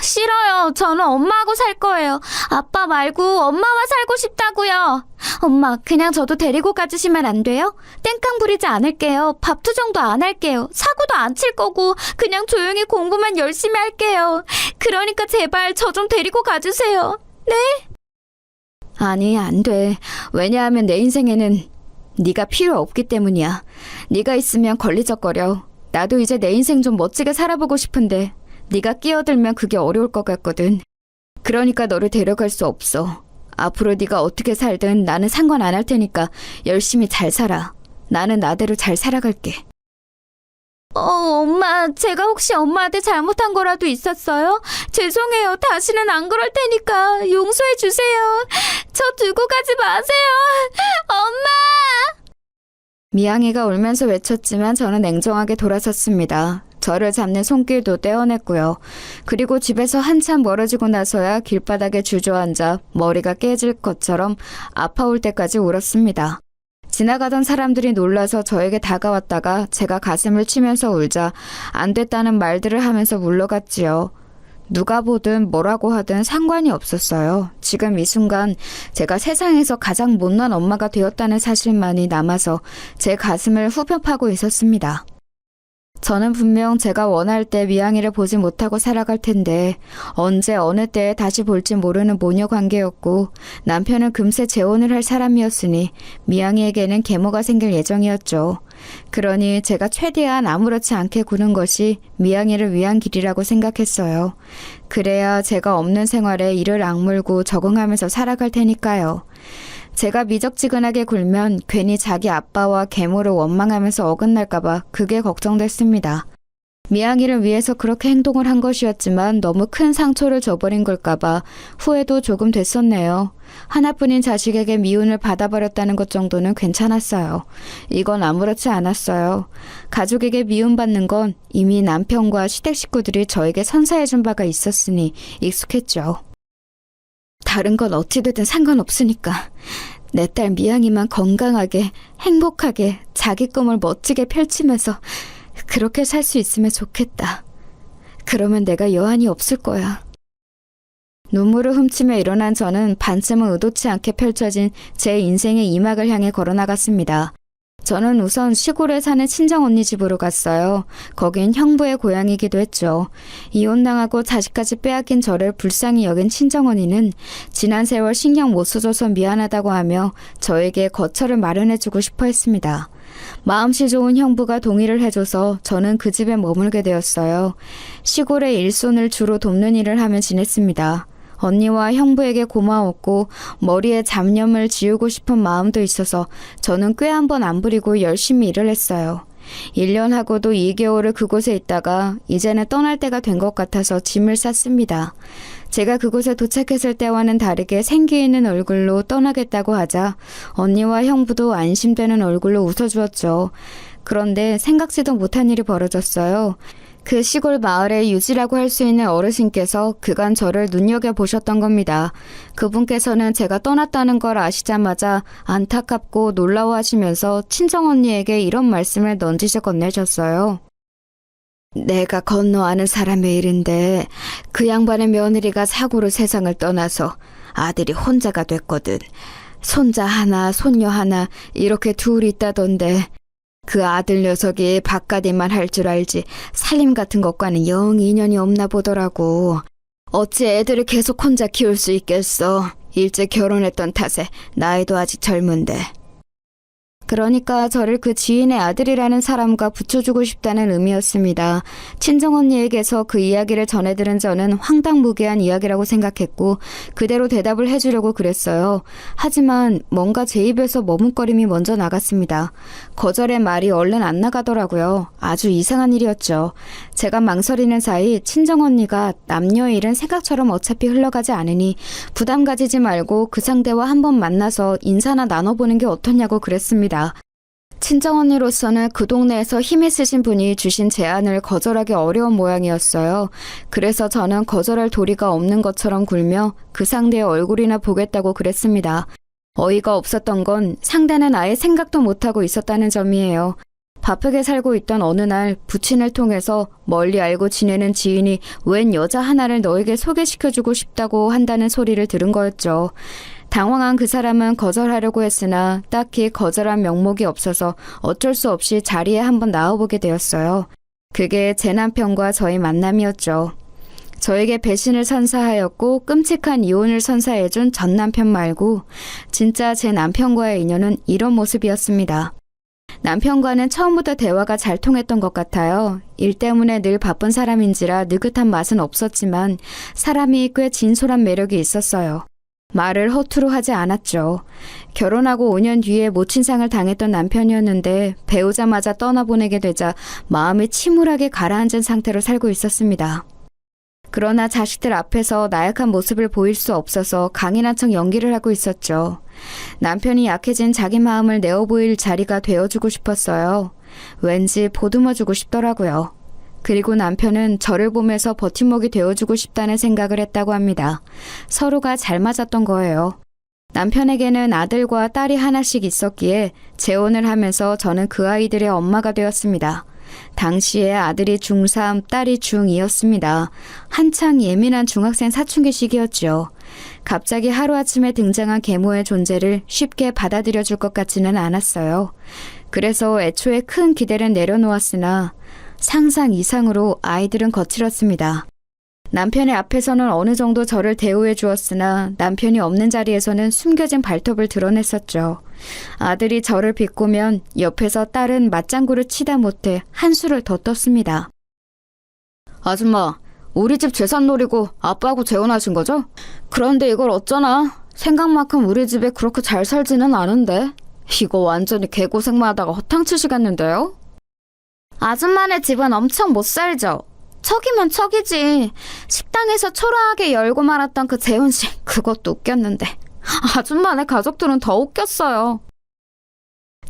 싫어요. 저는 엄마하고 살 거예요. 아빠 말고 엄마와 살고 싶다고요. 엄마, 그냥 저도 데리고 가주시면 안 돼요? 땡깡 부리지 않을게요. 밥 투정도 안 할게요. 사고도 안 칠 거고 그냥 조용히 공부만 열심히 할게요. 그러니까 제발 저 좀 데리고 가주세요. 네? 아니, 안 돼. 왜냐하면 내 인생에는 네가 필요 없기 때문이야. 네가 있으면 걸리적거려. 나도 이제 내 인생 좀 멋지게 살아보고 싶은데 네가 끼어들면 그게 어려울 것 같거든. 그러니까 너를 데려갈 수 없어. 앞으로 네가 어떻게 살든 나는 상관 안 할 테니까 열심히 잘 살아. 나는 나대로 잘 살아갈게. 엄마, 제가 혹시 엄마한테 잘못한 거라도 있었어요? 죄송해요. 다시는 안 그럴 테니까 용서해 주세요. 저 두고 가지 마세요. 엄마! 미양이가 울면서 외쳤지만 저는 냉정하게 돌아섰습니다. 저를 잡는 손길도 떼어냈고요. 그리고 집에서 한참 멀어지고 나서야 길바닥에 주저앉아 머리가 깨질 것처럼 아파올 때까지 울었습니다. 지나가던 사람들이 놀라서 저에게 다가왔다가 제가 가슴을 치면서 울자 안 됐다는 말들을 하면서 물러갔지요. 누가 보든 뭐라고 하든 상관이 없었어요. 지금 이 순간 제가 세상에서 가장 못난 엄마가 되었다는 사실만이 남아서 제 가슴을 후벼 파고 있었습니다. 저는 분명 제가 원할 때 미양이를 보지 못하고 살아갈 텐데 언제 어느 때에 다시 볼지 모르는 모녀 관계였고 남편은 금세 재혼을 할 사람이었으니 미양이에게는 계모가 생길 예정이었죠. 그러니 제가 최대한 아무렇지 않게 구는 것이 미양이를 위한 길이라고 생각했어요. 그래야 제가 없는 생활에 이를 악물고 적응하면서 살아갈 테니까요. 제가 미적지근하게 굴면 괜히 자기 아빠와 계모를 원망하면서 어긋날까봐 그게 걱정됐습니다. 미양이를 위해서 그렇게 행동을 한 것이었지만 너무 큰 상처를 줘버린 걸까봐 후회도 조금 됐었네요. 하나뿐인 자식에게 미움을 받아버렸다는 것 정도는 괜찮았어요. 이건 아무렇지 않았어요. 가족에게 미움받는 건 이미 남편과 시댁 식구들이 저에게 선사해준 바가 있었으니 익숙했죠. 다른 건 어찌되든 상관없으니까 내 딸 미양이만 건강하게 행복하게 자기 꿈을 멋지게 펼치면서 그렇게 살 수 있으면 좋겠다. 그러면 내가 여한이 없을 거야. 눈물을 훔치며 일어난 저는 반쯤은 의도치 않게 펼쳐진 제 인생의 이막을 향해 걸어나갔습니다. 저는 우선 시골에 사는 친정언니 집으로 갔어요. 거긴 형부의 고향이기도 했죠. 이혼당하고 자식까지 빼앗긴 저를 불쌍히 여긴 친정언니는 지난 세월 신경 못 써줘서 미안하다고 하며 저에게 거처를 마련해주고 싶어 했습니다. 마음씨 좋은 형부가 동의를 해줘서 저는 그 집에 머물게 되었어요. 시골의 일손을 주로 돕는 일을 하며 지냈습니다. 언니와 형부에게 고마웠고 머리에 잡념을 지우고 싶은 마음도 있어서 저는 꽤 한 번 안 부리고 열심히 일을 했어요. 1년 하고도 2개월을 그곳에 있다가 이제는 떠날 때가 된 것 같아서 짐을 쌌습니다. 제가 그곳에 도착했을 때와는 다르게 생기 있는 얼굴로 떠나겠다고 하자 언니와 형부도 안심되는 얼굴로 웃어주었죠. 그런데 생각지도 못한 일이 벌어졌어요. 그 시골 마을의 유지라고 할 수 있는 어르신께서 그간 저를 눈여겨보셨던 겁니다. 그분께서는 제가 떠났다는 걸 아시자마자 안타깝고 놀라워하시면서 친정언니에게 이런 말씀을 넌지시 건네셨어요. 내가 건너 아는 사람의 일인데 그 양반의 며느리가 사고로 세상을 떠나서 아들이 혼자가 됐거든. 손자 하나, 손녀 하나 이렇게 둘이 있다던데 그 아들 녀석이 바깥일만 할 줄 알지 살림 같은 것과는 영 인연이 없나 보더라고. 어찌 애들을 계속 혼자 키울 수 있겠어. 일찍 결혼했던 탓에 나이도 아직 젊은데. 그러니까 저를 그 지인의 아들이라는 사람과 붙여주고 싶다는 의미였습니다. 친정언니에게서 그 이야기를 전해들은 저는 황당무계한 이야기라고 생각했고 그대로 대답을 해주려고 그랬어요. 하지만 뭔가 제 입에서 머뭇거림이 먼저 나갔습니다. 거절의 말이 얼른 안 나가더라고요. 아주 이상한 일이었죠. 제가 망설이는 사이 친정언니가 남녀 일은 생각처럼 어차피 흘러가지 않으니 부담 가지지 말고 그 상대와 한번 만나서 인사나 나눠보는 게 어떻냐고 그랬습니다. 친정언니로서는 그 동네에서 힘 있으신 분이 주신 제안을 거절하기 어려운 모양이었어요. 그래서 저는 거절할 도리가 없는 것처럼 굴며 그 상대의 얼굴이나 보겠다고 그랬습니다. 어이가 없었던 건 상대는 아예 생각도 못하고 있었다는 점이에요. 바쁘게 살고 있던 어느 날 부친을 통해서 멀리 알고 지내는 지인이 웬 여자 하나를 너에게 소개시켜주고 싶다고 한다는 소리를 들은 거였죠. 당황한 그 사람은 거절하려고 했으나 딱히 거절한 명목이 없어서 어쩔 수 없이 자리에 한번 나와보게 되었어요. 그게 제 남편과 저의 만남이었죠. 저에게 배신을 선사하였고 끔찍한 이혼을 선사해준 전 남편 말고 진짜 제 남편과의 인연은 이런 모습이었습니다. 남편과는 처음부터 대화가 잘 통했던 것 같아요. 일 때문에 늘 바쁜 사람인지라 느긋한 맛은 없었지만 사람이 꽤 진솔한 매력이 있었어요. 말을 허투루 하지 않았죠. 결혼하고 5년 뒤에 모친상을 당했던 남편이었는데 배우자마자 떠나보내게 되자 마음이 침울하게 가라앉은 상태로 살고 있었습니다. 그러나 자식들 앞에서 나약한 모습을 보일 수 없어서 강인한 척 연기를 하고 있었죠. 남편이 약해진 자기 마음을 내어보일 자리가 되어주고 싶었어요. 왠지 보듬어주고 싶더라고요. 그리고 남편은 저를 보면서 버팀목이 되어주고 싶다는 생각을 했다고 합니다. 서로가 잘 맞았던 거예요. 남편에게는 아들과 딸이 하나씩 있었기에 재혼을 하면서 저는 그 아이들의 엄마가 되었습니다. 당시에 아들이 중3, 딸이 중2였습니다. 한창 예민한 중학생 사춘기 시기였죠. 갑자기 하루아침에 등장한 계모의 존재를 쉽게 받아들여 줄 것 같지는 않았어요. 그래서 애초에 큰 기대를 내려놓았으나 상상 이상으로 아이들은 거칠었습니다. 남편의 앞에서는 어느 정도 저를 대우해 주었으나 남편이 없는 자리에서는 숨겨진 발톱을 드러냈었죠. 아들이 저를 비꼬면 옆에서 딸은 맞장구를 치다 못해 한수를 더 떴습니다. 아줌마, 우리 집 재산 노리고 아빠하고 재혼하신 거죠? 그런데 이걸 어쩌나? 생각만큼 우리 집에 그렇게 잘 살지는 않은데. 이거 완전히 개고생만 하다가 허탕치시겠는데요? 아줌마네 집은 엄청 못 살죠? 척이면 척이지. 식당에서 초라하게 열고 말았던 그 재혼식, 그것도 웃겼는데. 아줌마네 가족들은 더 웃겼어요.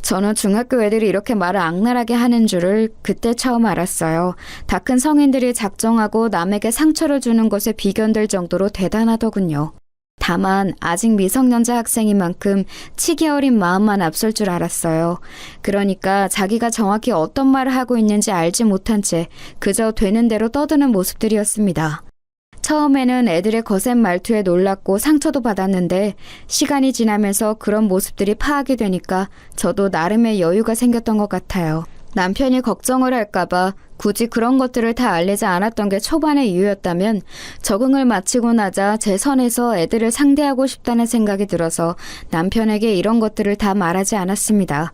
저는 중학교 애들이 이렇게 말을 악랄하게 하는 줄을 그때 처음 알았어요. 다 큰 성인들이 작정하고 남에게 상처를 주는 것에 비견될 정도로 대단하더군요. 다만 아직 미성년자 학생인 만큼 치기 어린 마음만 앞설 줄 알았어요. 그러니까 자기가 정확히 어떤 말을 하고 있는지 알지 못한 채 그저 되는 대로 떠드는 모습들이었습니다. 처음에는 애들의 거센 말투에 놀랐고 상처도 받았는데 시간이 지나면서 그런 모습들이 파악이 되니까 저도 나름의 여유가 생겼던 것 같아요. 남편이 걱정을 할까봐 굳이 그런 것들을 다 알리지 않았던 게 초반의 이유였다면 적응을 마치고 나자 제 선에서 애들을 상대하고 싶다는 생각이 들어서 남편에게 이런 것들을 다 말하지 않았습니다.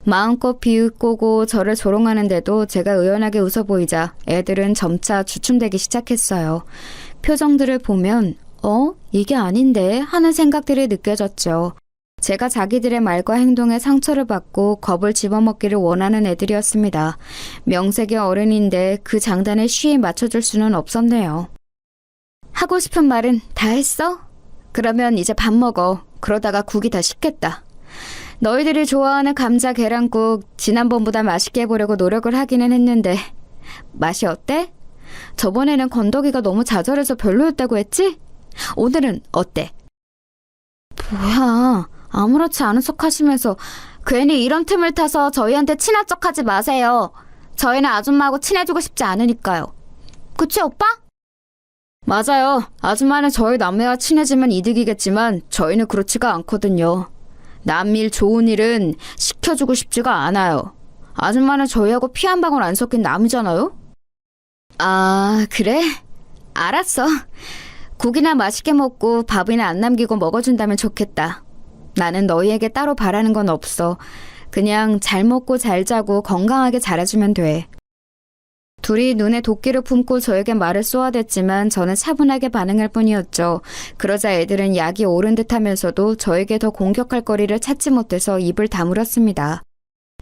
마음껏 비웃고 저를 조롱하는데도 제가 의연하게 웃어 보이자 애들은 점차 주춤대기 시작했어요. 표정들을 보면 이게 아닌데 하는 생각들이 느껴졌죠. 제가 자기들의 말과 행동에 상처를 받고 겁을 집어먹기를 원하는 애들이었습니다. 명색의 어른인데 그 장단에 쉬이 맞춰줄 수는 없었네요. 하고 싶은 말은 다 했어? 그러면 이제 밥 먹어. 그러다가 국이 다 식겠다. 너희들이 좋아하는 감자 계란국 지난번보다 맛있게 해보려고 노력을 하기는 했는데 맛이 어때? 저번에는 건더기가 너무 자잘해서 별로였다고 했지? 오늘은 어때? 뭐야, 아무렇지 않은 척 하시면서 괜히 이런 틈을 타서 저희한테 친한 척 하지 마세요. 저희는 아줌마하고 친해지고 싶지 않으니까요. 그치, 오빠? 맞아요. 아줌마는 저희 남매와 친해지면 이득이겠지만 저희는 그렇지가 않거든요. 남일 좋은 일은 시켜주고 싶지가 않아요. 아줌마는 저희하고 피 한 방울 안 섞인 남이잖아요? 아, 그래? 알았어. 국이나 맛있게 먹고 밥이나 안 남기고 먹어준다면 좋겠다. 나는 너희에게 따로 바라는 건 없어. 그냥 잘 먹고 잘 자고 건강하게 자라주면 돼. 둘이 눈에 도끼를 품고 저에게 말을 쏘아댔지만 저는 차분하게 반응할 뿐이었죠. 그러자 애들은 약이 오른 듯하면서도 저에게 더 공격할 거리를 찾지 못해서 입을 다물었습니다.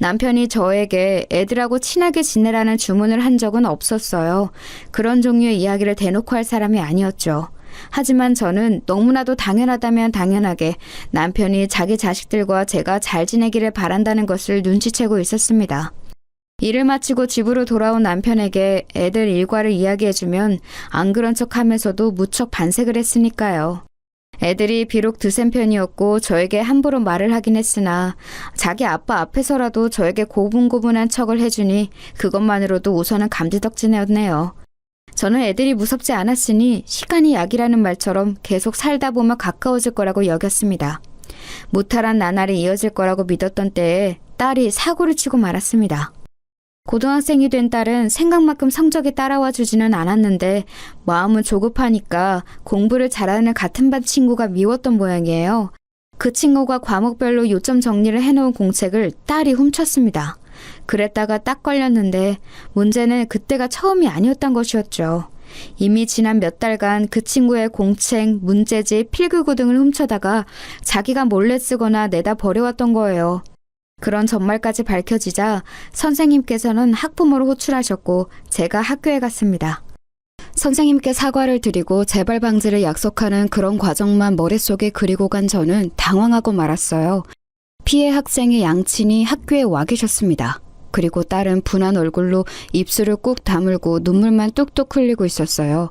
남편이 저에게 애들하고 친하게 지내라는 주문을 한 적은 없었어요. 그런 종류의 이야기를 대놓고 할 사람이 아니었죠. 하지만 저는 너무나도 당연하다면 당연하게 남편이 자기 자식들과 제가 잘 지내기를 바란다는 것을 눈치채고 있었습니다. 일을 마치고 집으로 돌아온 남편에게 애들 일과를 이야기해주면 안 그런 척하면서도 무척 반색을 했으니까요. 애들이 비록 드센 편이었고 저에게 함부로 말을 하긴 했으나 자기 아빠 앞에서라도 저에게 고분고분한 척을 해주니 그것만으로도 우선은 감지덕지네요. 저는 애들이 무섭지 않았으니 시간이 약이라는 말처럼 계속 살다 보면 가까워질 거라고 여겼습니다. 무탈한 나날이 이어질 거라고 믿었던 때에 딸이 사고를 치고 말았습니다. 고등학생이 된 딸은 생각만큼 성적이 따라와 주지는 않았는데 마음은 조급하니까 공부를 잘하는 같은 반 친구가 미웠던 모양이에요. 그 친구가 과목별로 요점 정리를 해놓은 공책을 딸이 훔쳤습니다. 그랬다가 딱 걸렸는데 문제는 그때가 처음이 아니었던 것이었죠. 이미 지난 몇 달간 그 친구의 공책, 문제집, 필기구 등을 훔쳐다가 자기가 몰래 쓰거나 내다 버려왔던 거예요. 그런 전말까지 밝혀지자 선생님께서는 학부모를 호출하셨고 제가 학교에 갔습니다. 선생님께 사과를 드리고 재발 방지를 약속하는 그런 과정만 머릿속에 그리고 간 저는 당황하고 말았어요. 피해 학생의 양친이 학교에 와 계셨습니다. 그리고 딸은 분한 얼굴로 입술을 꾹 다물고 눈물만 뚝뚝 흘리고 있었어요.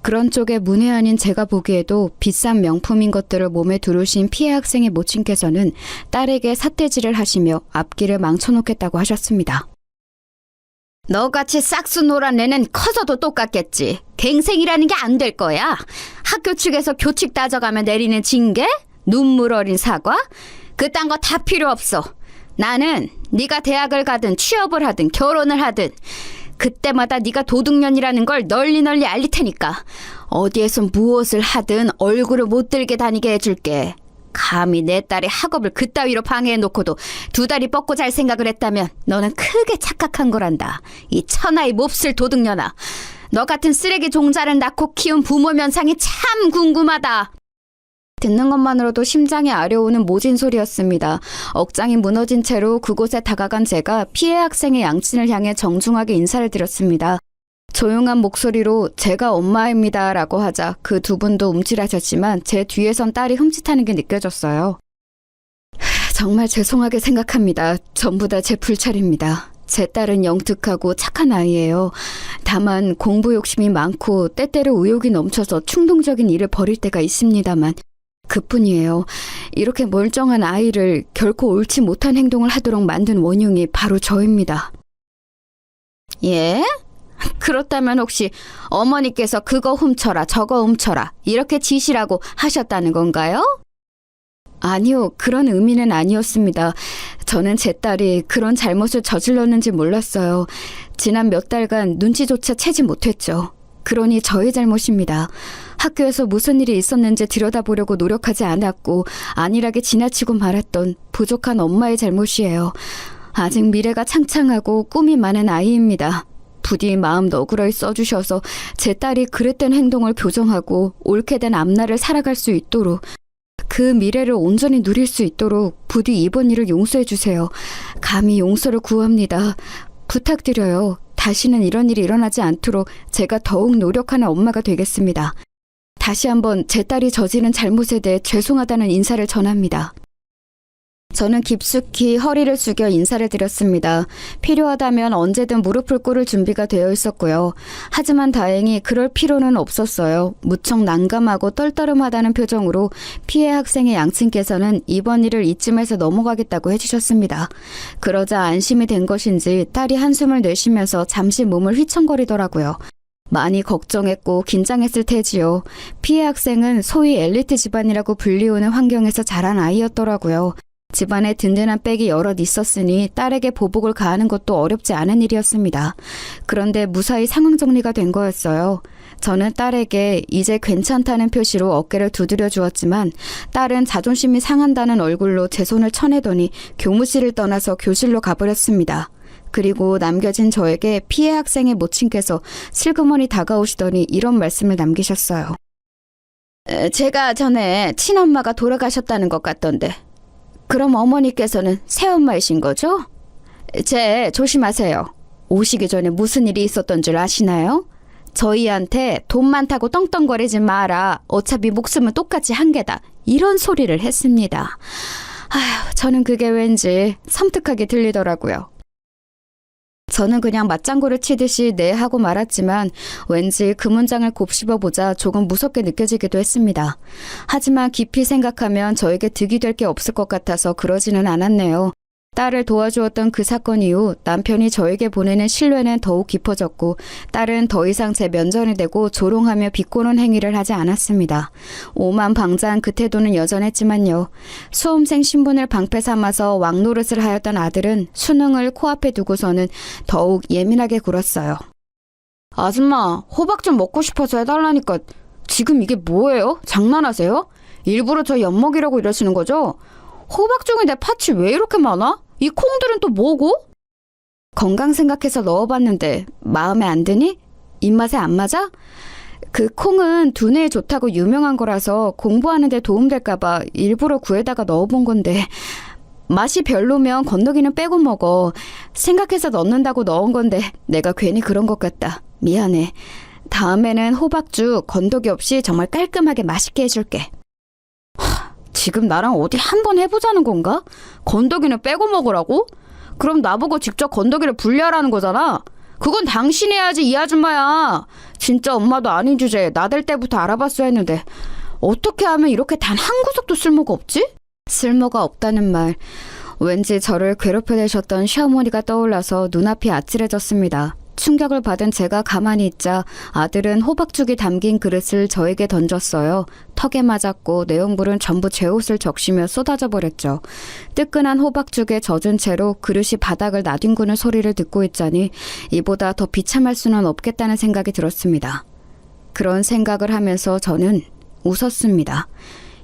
그런 쪽에 문외한인 제가 보기에도 비싼 명품인 것들을 몸에 두르신 피해 학생의 모친께서는 딸에게 삿대질을 하시며 앞길을 망쳐놓겠다고 하셨습니다. 너같이 싹수 노란 애는 커서도 똑같겠지. 갱생이라는 게 안 될 거야. 학교 측에서 교칙 따져가며 내리는 징계? 눈물 어린 사과? 그딴 거 다 필요 없어. 나는 네가 대학을 가든 취업을 하든 결혼을 하든 그때마다 네가 도둑년이라는 걸 널리 알릴 테니까 어디에서 무엇을 하든 얼굴을 못 들게 다니게 해줄게. 감히 내 딸의 학업을 그따위로 방해해놓고도 두 다리 뻗고 잘 생각을 했다면 너는 크게 착각한 거란다. 이 천하의 몹쓸 도둑년아. 너 같은 쓰레기 종자를 낳고 키운 부모 면상이 참 궁금하다. 듣는 것만으로도 심장이 아려오는 모진 소리였습니다. 억장이 무너진 채로 그곳에 다가간 제가 피해 학생의 양친을 향해 정중하게 인사를 드렸습니다. 조용한 목소리로 제가 엄마입니다 라고 하자 그 두 분도 움찔하셨지만 제 뒤에선 딸이 흠칫하는 게 느껴졌어요. 정말 죄송하게 생각합니다. 전부 다 제 불찰입니다. 제 딸은 영특하고 착한 아이예요. 다만 공부 욕심이 많고 때때로 의욕이 넘쳐서 충동적인 일을 벌일 때가 있습니다만 그뿐이에요. 이렇게 멀쩡한 아이를 결코 옳지 못한 행동을 하도록 만든 원흉이 바로 저입니다. 예? 그렇다면 혹시 어머니께서 그거 훔쳐라 저거 훔쳐라 이렇게 지시라고 하셨다는 건가요? 아니요, 그런 의미는 아니었습니다. 저는 제 딸이 그런 잘못을 저질렀는지 몰랐어요. 지난 몇 달간 눈치조차 채지 못했죠. 그러니 저의 잘못입니다. 학교에서 무슨 일이 있었는지 들여다보려고 노력하지 않았고 안일하게 지나치고 말았던 부족한 엄마의 잘못이에요. 아직 미래가 창창하고 꿈이 많은 아이입니다. 부디 마음 너그러이 써주셔서 제 딸이 그릇된 행동을 교정하고 옳게 된 앞날을 살아갈 수 있도록 그 미래를 온전히 누릴 수 있도록 부디 이번 일을 용서해 주세요. 감히 용서를 구합니다. 부탁드려요. 다시는 이런 일이 일어나지 않도록 제가 더욱 노력하는 엄마가 되겠습니다. 다시 한번 제 딸이 저지른 잘못에 대해 죄송하다는 인사를 전합니다. 저는 깊숙이 허리를 숙여 인사를 드렸습니다. 필요하다면 언제든 무릎을 꿇을 준비가 되어 있었고요. 하지만 다행히 그럴 필요는 없었어요. 무척 난감하고 떨떠름하다는 표정으로 피해 학생의 양친께서는 이번 일을 이쯤에서 넘어가겠다고 해주셨습니다. 그러자 안심이 된 것인지 딸이 한숨을 내쉬면서 잠시 몸을 휘청거리더라고요. 많이 걱정했고 긴장했을 테지요. 피해 학생은 소위 엘리트 집안이라고 불리우는 환경에서 자란 아이였더라고요. 집안에 든든한 백이 여럿 있었으니 딸에게 보복을 가하는 것도 어렵지 않은 일이었습니다. 그런데 무사히 상황 정리가 된 거였어요. 저는 딸에게 이제 괜찮다는 표시로 어깨를 두드려 주었지만 딸은 자존심이 상한다는 얼굴로 제 손을 쳐내더니 교무실을 떠나서 교실로 가버렸습니다. 그리고 남겨진 저에게 피해 학생의 모친께서 슬그머니 다가오시더니 이런 말씀을 남기셨어요. 제가 전에 친엄마가 돌아가셨다는 것 같던데 그럼 어머니께서는 새엄마이신 거죠? 조심하세요. 오시기 전에 무슨 일이 있었던 줄 아시나요? 저희한테 돈 많다고 떵떵거리지 마라. 어차피 목숨은 똑같이 한 개다. 이런 소리를 했습니다. 아휴, 저는 그게 왠지 섬뜩하게 들리더라고요. 저는 그냥 맞장구를 치듯이 네 하고 말았지만 왠지 그 문장을 곱씹어보자 조금 무섭게 느껴지기도 했습니다. 하지만 깊이 생각하면 저에게 득이 될 게 없을 것 같아서 그러지는 않았네요. 딸을 도와주었던 그 사건 이후 남편이 저에게 보내는 신뢰는 더욱 깊어졌고 딸은 더 이상 제 면전에 대고 조롱하며 비꼬는 행위를 하지 않았습니다. 오만방자한 그 태도는 여전했지만요. 수험생 신분을 방패 삼아서 왕노릇을 하였던 아들은 수능을 코앞에 두고서는 더욱 예민하게 굴었어요. 아줌마, 호박 좀 먹고 싶어서 해달라니까 지금 이게 뭐예요? 장난하세요? 일부러 저 엿먹이려고 이러시는 거죠? 호박 중에 팥이 왜 이렇게 많아? 이 콩들은 또 뭐고? 건강 생각해서 넣어봤는데 마음에 안 드니? 입맛에 안 맞아? 그 콩은 두뇌에 좋다고 유명한 거라서 공부하는 데 도움될까봐 일부러 구에다가 넣어본 건데 맛이 별로면 건더기는 빼고 먹어. 생각해서 넣는다고 넣은 건데 내가 괜히 그런 것 같다. 미안해. 다음에는 호박죽 건더기 없이 정말 깔끔하게 맛있게 해줄게. 지금 나랑 어디 한번 해보자는 건가? 건더기는 빼고 먹으라고? 그럼 나보고 직접 건더기를 분리하라는 거잖아. 그건 당신이 해야지 이 아줌마야. 진짜 엄마도 아닌 주제에 나댈 때부터 알아봤어야 했는데 어떻게 하면 이렇게 단 한 구석도 쓸모가 없지? 쓸모가 없다는 말. 왠지 저를 괴롭혀대셨던 시어머니가 떠올라서 눈앞이 아찔해졌습니다. 충격을 받은 제가 가만히 있자 아들은 호박죽이 담긴 그릇을 저에게 던졌어요. 턱에 맞았고 내용물은 전부 제 옷을 적시며 쏟아져 버렸죠. 뜨끈한 호박죽에 젖은 채로 그릇이 바닥을 나뒹구는 소리를 듣고 있자니 이보다 더 비참할 수는 없겠다는 생각이 들었습니다. 그런 생각을 하면서 저는 웃었습니다.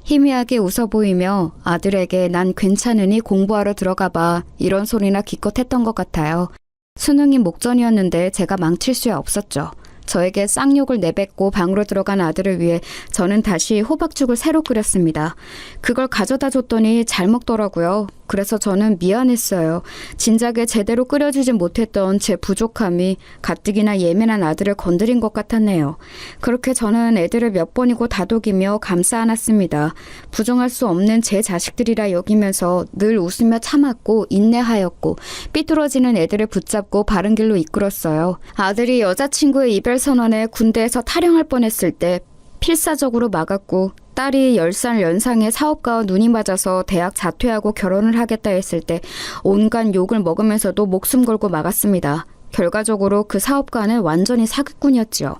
희미하게 웃어 보이며 아들에게 난 괜찮으니 공부하러 들어가봐 이런 소리나 기껏 했던 것 같아요. 수능이 목전이었는데 제가 망칠 수야 없었죠. 저에게 쌍욕을 내뱉고 방으로 들어간 아들을 위해 저는 다시 호박죽을 새로 끓였습니다. 그걸 가져다 줬더니 잘 먹더라고요. 그래서 저는 미안했어요. 진작에 제대로 끓여주지 못했던 제 부족함이 가뜩이나 예민한 아들을 건드린 것 같았네요. 그렇게 저는 애들을 몇 번이고 다독이며 감싸 안았습니다. 부정할 수 없는 제 자식들이라 여기면서 늘 웃으며 참았고 인내하였고 삐뚤어지는 애들을 붙잡고 바른 길로 이끌었어요. 아들이 여자친구의 이별 선언에 군대에서 탈영할 뻔했을 때 필사적으로 막았고 딸이 10살 연상의 사업가와 눈이 맞아서 대학 자퇴하고 결혼을 하겠다 했을 때 온갖 욕을 먹으면서도 목숨 걸고 막았습니다. 결과적으로 그 사업가는 완전히 사기꾼이었지요.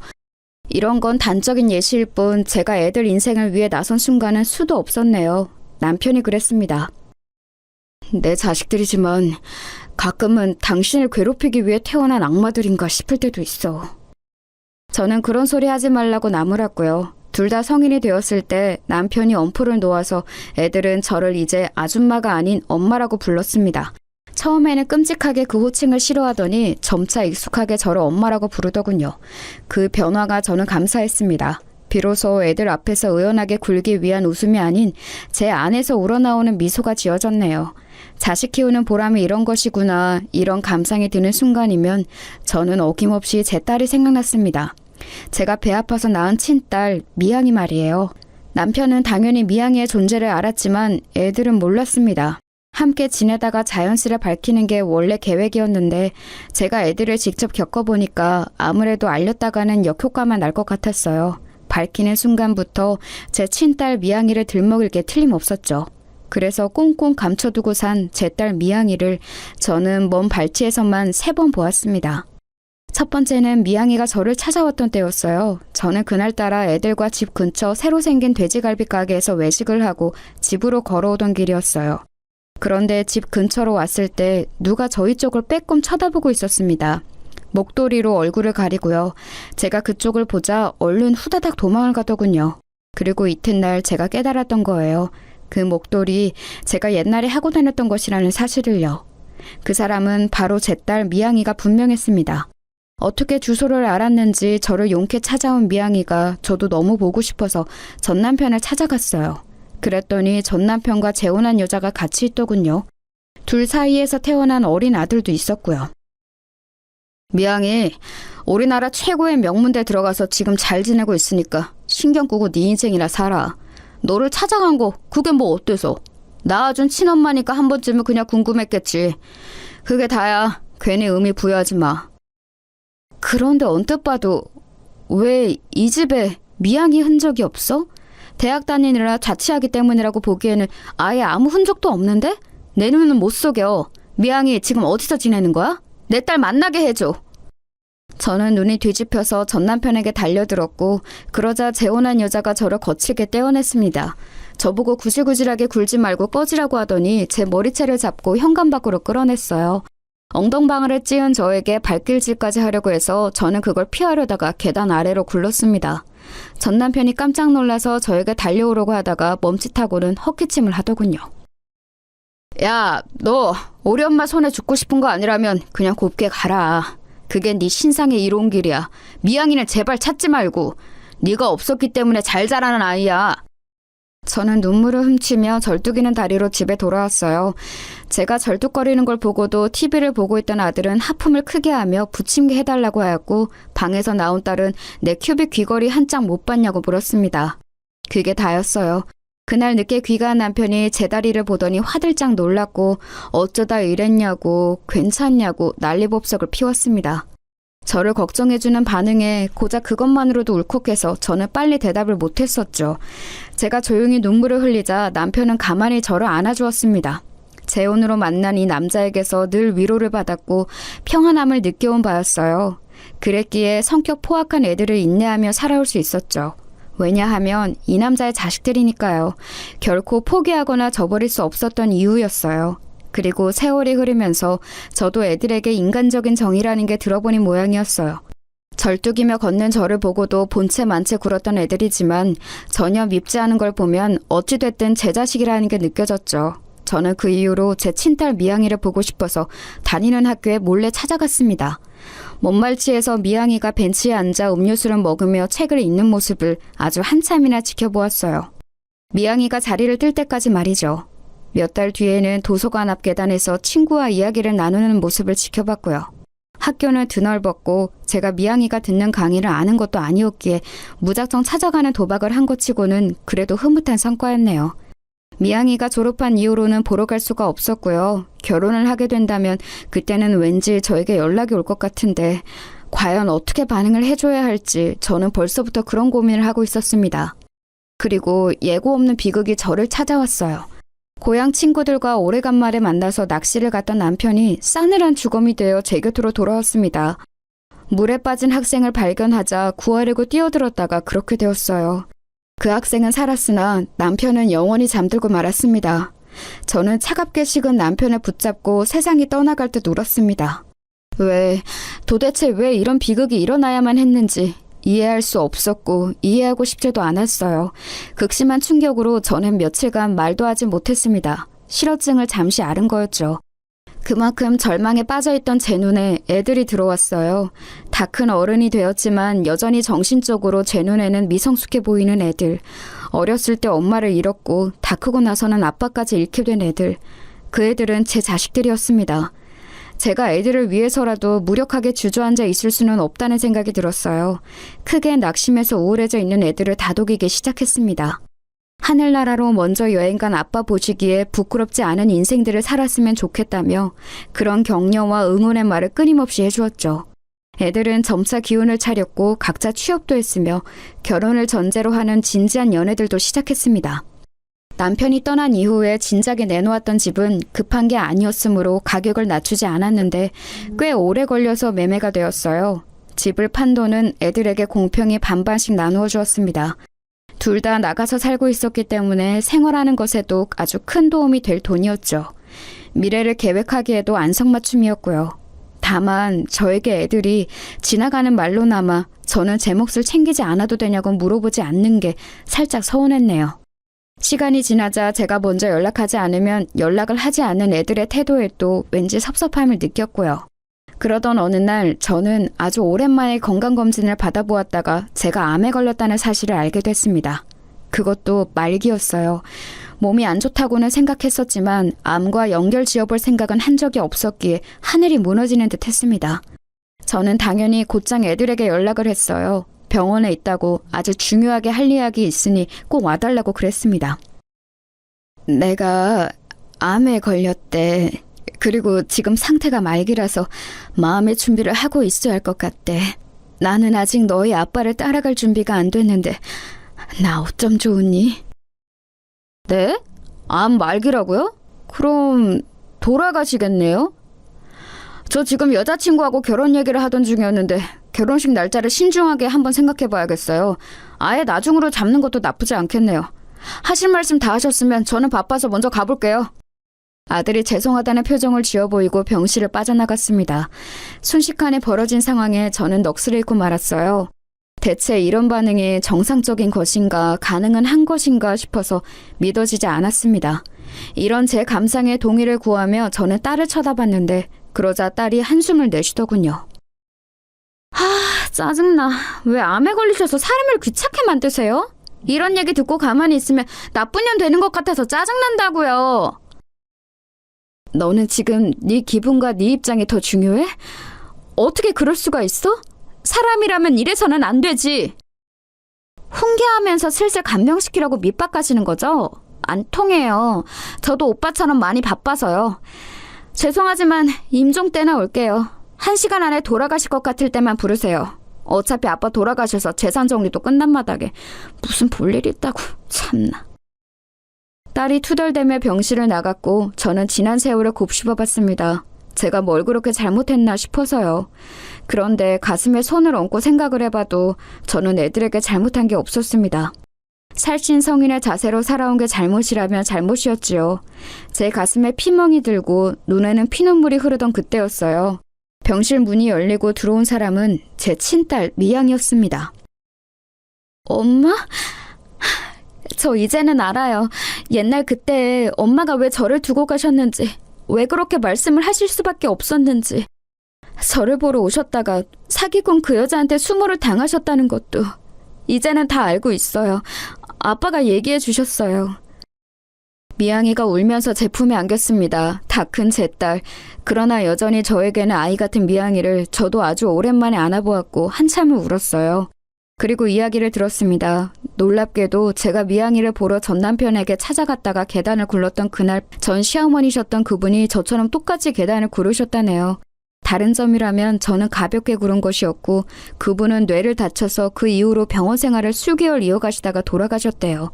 이런 건 단적인 예시일 뿐 제가 애들 인생을 위해 나선 순간은 수도 없었네요. 남편이 그랬습니다. 내 자식들이지만 가끔은 당신을 괴롭히기 위해 태어난 악마들인가 싶을 때도 있어. 저는 그런 소리 하지 말라고 나무랐고요. 둘 다 성인이 되었을 때 남편이 엄포를 놓아서 애들은 저를 이제 아줌마가 아닌 엄마라고 불렀습니다. 처음에는 끔찍하게 그 호칭을 싫어하더니 점차 익숙하게 저를 엄마라고 부르더군요. 그 변화가 저는 감사했습니다. 비로소 애들 앞에서 의연하게 굴기 위한 웃음이 아닌 제 안에서 우러나오는 미소가 지어졌네요. 자식 키우는 보람이 이런 것이구나, 이런 감상이 드는 순간이면 저는 어김없이 제 딸이 생각났습니다. 제가 배 아파서 낳은 친딸 미양이 말이에요. 남편은 당연히 미양이의 존재를 알았지만 애들은 몰랐습니다. 함께 지내다가 자연스레 밝히는 게 원래 계획이었는데 제가 애들을 직접 겪어보니까 아무래도 알렸다가는 역효과만 날 것 같았어요. 밝히는 순간부터 제 친딸 미양이를 들먹일 게 틀림없었죠. 그래서 꽁꽁 감춰두고 산 제 딸 미양이를 저는 먼 발치에서만 3번 보았습니다. 첫 번째는 미양이가 저를 찾아왔던 때였어요. 저는 그날따라 애들과 집 근처 새로 생긴 돼지갈비 가게에서 외식을 하고 집으로 걸어오던 길이었어요. 그런데 집 근처로 왔을 때 누가 저희 쪽을 빼꼼 쳐다보고 있었습니다. 목도리로 얼굴을 가리고요. 제가 그쪽을 보자 얼른 후다닥 도망을 가더군요. 그리고 이튿날 제가 깨달았던 거예요. 그 목도리 제가 옛날에 하고 다녔던 것이라는 사실을요. 그 사람은 바로 제 딸 미양이가 분명했습니다. 어떻게 주소를 알았는지 저를 용케 찾아온 미양이가 저도 너무 보고 싶어서 전 남편을 찾아갔어요. 그랬더니 전 남편과 재혼한 여자가 같이 있더군요. 둘 사이에서 태어난 어린 아들도 있었고요. 미양이 우리나라 최고의 명문대 들어가서 지금 잘 지내고 있으니까 신경 끄고 네 인생이나 살아. 너를 찾아간 거 그게 뭐 어때서? 낳아준 친엄마니까 한 번쯤은 그냥 궁금했겠지. 그게 다야. 괜히 의미 부여하지 마. 그런데 언뜻 봐도 왜 이 집에 미양이 흔적이 없어? 대학 다니느라 자취하기 때문이라고 보기에는 아예 아무 흔적도 없는데? 내 눈은 못 속여. 미양이 지금 어디서 지내는 거야? 내 딸 만나게 해줘. 저는 눈이 뒤집혀서 전 남편에게 달려들었고 그러자 재혼한 여자가 저를 거칠게 떼어냈습니다. 저보고 구질구질하게 굴지 말고 꺼지라고 하더니 제 머리채를 잡고 현관 밖으로 끌어냈어요. 엉덩방아를 찧은 저에게 발길질까지 하려고 해서 저는 그걸 피하려다가 계단 아래로 굴렀습니다. 전 남편이 깜짝 놀라서 저에게 달려오려고 하다가 멈칫하고는 헛기침을 하더군요. 야, 너 우리 엄마 손에 죽고 싶은 거 아니라면 그냥 곱게 가라. 그게 네 신상의 이로운 길이야. 미양이는 제발 찾지 말고. 네가 없었기 때문에 잘 자라는 아이야. 저는 눈물을 훔치며 절뚝이는 다리로 집에 돌아왔어요. 제가 절뚝거리는 걸 보고도 TV를 보고 있던 아들은 하품을 크게 하며 부침개 해달라고 하였고 방에서 나온 딸은 내 큐빅 귀걸이 한 짝 못 봤냐고 물었습니다. 그게 다였어요. 그날 늦게 귀가한 남편이 제 다리를 보더니 화들짝 놀랐고 어쩌다 이랬냐고 괜찮냐고 난리법석을 피웠습니다. 저를 걱정해주는 반응에 고작 그것만으로도 울컥해서 저는 빨리 대답을 못했었죠. 제가 조용히 눈물을 흘리자 남편은 가만히 저를 안아주었습니다. 재혼으로 만난 이 남자에게서 늘 위로를 받았고 평안함을 느껴온 바였어요. 그랬기에 성격 포악한 애들을 인내하며 살아올 수 있었죠. 왜냐하면 이 남자의 자식들이니까요. 결코 포기하거나 저버릴 수 없었던 이유였어요. 그리고 세월이 흐르면서 저도 애들에게 인간적인 정이라는 게 들어보니 모양이었어요. 절뚝이며 걷는 저를 보고도 본체 만체 굴었던 애들이지만 전혀 밉지 않은 걸 보면 어찌됐든 제 자식이라는 게 느껴졌죠. 저는 그 이후로 제 친딸 미양이를 보고 싶어서 다니는 학교에 몰래 찾아갔습니다. 먼말치에서 미양이가 벤치에 앉아 음료수를 먹으며 책을 읽는 모습을 아주 한참이나 지켜보았어요. 미양이가 자리를 뜰 때까지 말이죠. 몇 달 뒤에는 도서관 앞 계단에서 친구와 이야기를 나누는 모습을 지켜봤고요. 학교는 드넓었고 제가 미양이가 듣는 강의를 아는 것도 아니었기에 무작정 찾아가는 도박을 한 것 치고는 그래도 흐뭇한 성과였네요. 미양이가 졸업한 이후로는 보러 갈 수가 없었고요. 결혼을 하게 된다면 그때는 왠지 저에게 연락이 올 것 같은데 과연 어떻게 반응을 해줘야 할지 저는 벌써부터 그런 고민을 하고 있었습니다. 그리고 예고 없는 비극이 저를 찾아왔어요. 고향 친구들과 오래간만에 만나서 낚시를 갔던 남편이 싸늘한 죽음이 되어 제 곁으로 돌아왔습니다. 물에 빠진 학생을 발견하자 구하려고 뛰어들었다가 그렇게 되었어요. 그 학생은 살았으나 남편은 영원히 잠들고 말았습니다. 저는 차갑게 식은 남편을 붙잡고 세상이 떠나갈 듯 울었습니다. 도대체 왜 이런 비극이 일어나야만 했는지 이해할 수 없었고 이해하고 싶지도 않았어요. 극심한 충격으로 저는 며칠간 말도 하지 못했습니다. 실어증을 잠시 앓은 거였죠. 그만큼 절망에 빠져있던 제 눈에 애들이 들어왔어요. 다 큰 어른이 되었지만 여전히 정신적으로 제 눈에는 미성숙해 보이는 애들. 어렸을 때 엄마를 잃었고 다 크고 나서는 아빠까지 잃게 된 애들. 그 애들은 제 자식들이었습니다. 제가 애들을 위해서라도 무력하게 주저앉아 있을 수는 없다는 생각이 들었어요. 크게 낙심해서 우울해져 있는 애들을 다독이기 시작했습니다. 하늘나라로 먼저 여행 간 아빠 보시기에 부끄럽지 않은 인생들을 살았으면 좋겠다며 그런 격려와 응원의 말을 끊임없이 해주었죠. 애들은 점차 기운을 차렸고 각자 취업도 했으며 결혼을 전제로 하는 진지한 연애들도 시작했습니다. 남편이 떠난 이후에 진작에 내놓았던 집은 급한 게 아니었으므로 가격을 낮추지 않았는데 꽤 오래 걸려서 매매가 되었어요. 집을 판 돈은 애들에게 공평히 반반씩 나누어 주었습니다. 둘 다 나가서 살고 있었기 때문에 생활하는 것에도 아주 큰 도움이 될 돈이었죠. 미래를 계획하기에도 안성맞춤이었고요. 다만 저에게 애들이 지나가는 말로나마 저는 제 몫을 챙기지 않아도 되냐고 물어보지 않는 게 살짝 서운했네요. 시간이 지나자 제가 먼저 연락하지 않으면 연락을 하지 않는 애들의 태도에도 왠지 섭섭함을 느꼈고요. 그러던 어느 날 저는 아주 오랜만에 건강검진을 받아보았다가 제가 암에 걸렸다는 사실을 알게 됐습니다. 그것도 말기였어요. 몸이 안 좋다고는 생각했었지만 암과 연결 지어볼 생각은 한 적이 없었기에 하늘이 무너지는 듯 했습니다. 저는 당연히 곧장 애들에게 연락을 했어요. 병원에 있다고 아주 중요하게 할 이야기 있으니 꼭 와달라고 그랬습니다. 내가 암에 걸렸대. 그리고 지금 상태가 말기라서 마음의 준비를 하고 있어야 할 것 같대. 나는 아직 너희 아빠를 따라갈 준비가 안 됐는데 나 어쩜 좋으니? 네? 암 말기라고요? 그럼 돌아가시겠네요? 저 지금 여자친구하고 결혼 얘기를 하던 중이었는데 결혼식 날짜를 신중하게 한번 생각해봐야겠어요. 아예 나중으로 잡는 것도 나쁘지 않겠네요. 하실 말씀 다 하셨으면 저는 바빠서 먼저 가볼게요. 아들이 죄송하다는 표정을 지어 보이고 병실을 빠져나갔습니다. 순식간에 벌어진 상황에 저는 넋을 잃고 말았어요. 대체 이런 반응이 정상적인 것인가 가능은 한 것인가 싶어서 믿어지지 않았습니다. 이런 제 감상에 동의를 구하며 저는 딸을 쳐다봤는데 그러자 딸이 한숨을 내쉬더군요. 짜증나. 왜 암에 걸리셔서 사람을 귀찮게 만드세요? 이런 얘기 듣고 가만히 있으면 나쁜 년 되는 것 같아서 짜증난다고요. 너는 지금 네 기분과 네 입장이 더 중요해? 어떻게 그럴 수가 있어? 사람이라면 이래서는 안 되지. 훈계하면서 슬슬 감명시키려고 밑바까시는 거죠? 안 통해요. 저도 오빠처럼 많이 바빠서요. 죄송하지만 임종 때나 올게요. 1시간 안에 돌아가실 것 같을 때만 부르세요. 어차피 아빠 돌아가셔서 재산 정리도 끝난 마당에 무슨 볼일 있다고 참나. 딸이 투덜대며 병실을 나갔고 저는 지난 세월을 곱씹어봤습니다. 제가 뭘 그렇게 잘못했나 싶어서요. 그런데 가슴에 손을 얹고 생각을 해봐도 저는 애들에게 잘못한 게 없었습니다. 살신 성인의 자세로 살아온 게 잘못이라면 잘못이었지요. 제 가슴에 피멍이 들고 눈에는 피눈물이 흐르던 그때였어요. 병실 문이 열리고 들어온 사람은 제 친딸 미양이었습니다. 엄마? 저 이제는 알아요. 옛날 그때 엄마가 왜 저를 두고 가셨는지, 왜 그렇게 말씀을 하실 수밖에 없었는지. 저를 보러 오셨다가 사기꾼 그 여자한테 수모를 당하셨다는 것도 이제는 다 알고 있어요. 아빠가 얘기해 주셨어요. 미양이가 울면서 제 품에 안겼습니다. 다 큰 제 딸. 그러나 여전히 저에게는 아이 같은 미양이를 저도 아주 오랜만에 안아보았고 한참을 울었어요. 그리고 이야기를 들었습니다. 놀랍게도 제가 미양이를 보러 전 남편에게 찾아갔다가 계단을 굴렀던 그날 전 시어머니셨던 그분이 저처럼 똑같이 계단을 구르셨다네요. 다른 점이라면 저는 가볍게 구른 것이었고 그분은 뇌를 다쳐서 그 이후로 병원 생활을 수개월 이어가시다가 돌아가셨대요.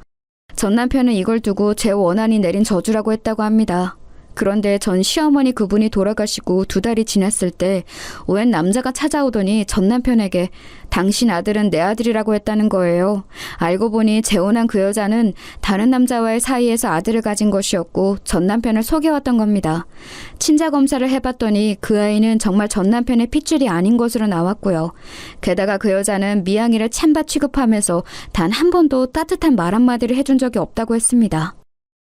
전 남편은 이걸 두고 제 원한이 내린 저주라고 했다고 합니다. 그런데 전 시어머니 그분이 돌아가시고 2달이 지났을 때 웬 남자가 찾아오더니 전 남편에게 당신 아들은 내 아들이라고 했다는 거예요. 알고 보니 재혼한 그 여자는 다른 남자와의 사이에서 아들을 가진 것이었고 전 남편을 속여왔던 겁니다. 친자 검사를 해봤더니 그 아이는 정말 전 남편의 핏줄이 아닌 것으로 나왔고요. 게다가 그 여자는 미양이를 찬밥 취급하면서 단 한 번도 따뜻한 말 한마디를 해준 적이 없다고 했습니다.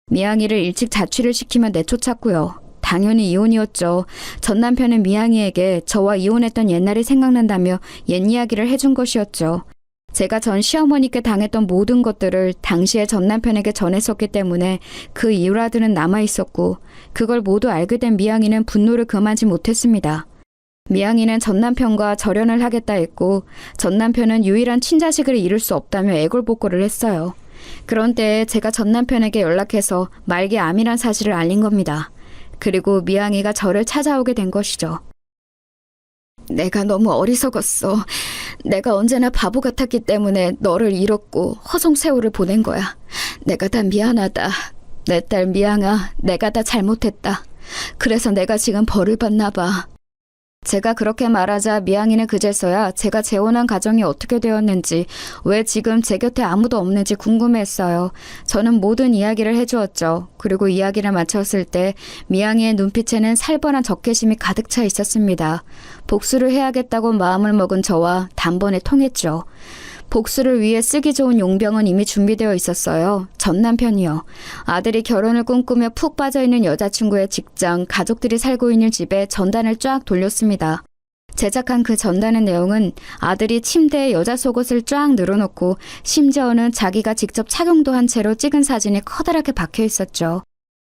미양이를 일찍 자취를 시키며 내쫓았고요. 당연히 이혼이었죠. 전 남편은 미양이에게 저와 이혼했던 옛날이 생각난다며 옛 이야기를 해준 것이었죠. 제가 전 시어머니께 당했던 모든 것들을 당시에 전 남편에게 전했었기 때문에 그 일화들은 남아있었고 그걸 모두 알게 된 미양이는 분노를 금하지 못했습니다. 미양이는 전 남편과 절연을 하겠다 했고 전 남편은 유일한 친자식을 잃을 수 없다며 애걸복걸을 했어요. 그런데 제가 전 남편에게 연락해서 말기 암이란 사실을 알린 겁니다. 그리고 미양이가 저를 찾아오게 된 것이죠. 내가 너무 어리석었어. 내가 언제나 바보 같았기 때문에 너를 잃었고 허송세월을 보낸 거야. 내가 다 미안하다. 내 딸 미양아, 내가 다 잘못했다. 그래서 내가 지금 벌을 받나 봐. 제가 그렇게 말하자 미양이는 그제서야 제가 재혼한 가정이 어떻게 되었는지, 왜 지금 제 곁에 아무도 없는지 궁금해했어요. 저는 모든 이야기를 해주었죠. 그리고 이야기를 마쳤을 때 미양이의 눈빛에는 살벌한 적개심이 가득 차 있었습니다. 복수를 해야겠다고 마음을 먹은 저와 단번에 통했죠. 복수를 위해 쓰기 좋은 용병은 이미 준비되어 있었어요. 전 남편이요. 아들이 결혼을 꿈꾸며 푹 빠져있는 여자친구의 직장, 가족들이 살고 있는 집에 전단을 쫙 돌렸습니다. 제작한 그 전단의 내용은 아들이 침대에 여자 속옷을 쫙 늘어놓고 심지어는 자기가 직접 착용도 한 채로 찍은 사진이 커다랗게 박혀 있었죠.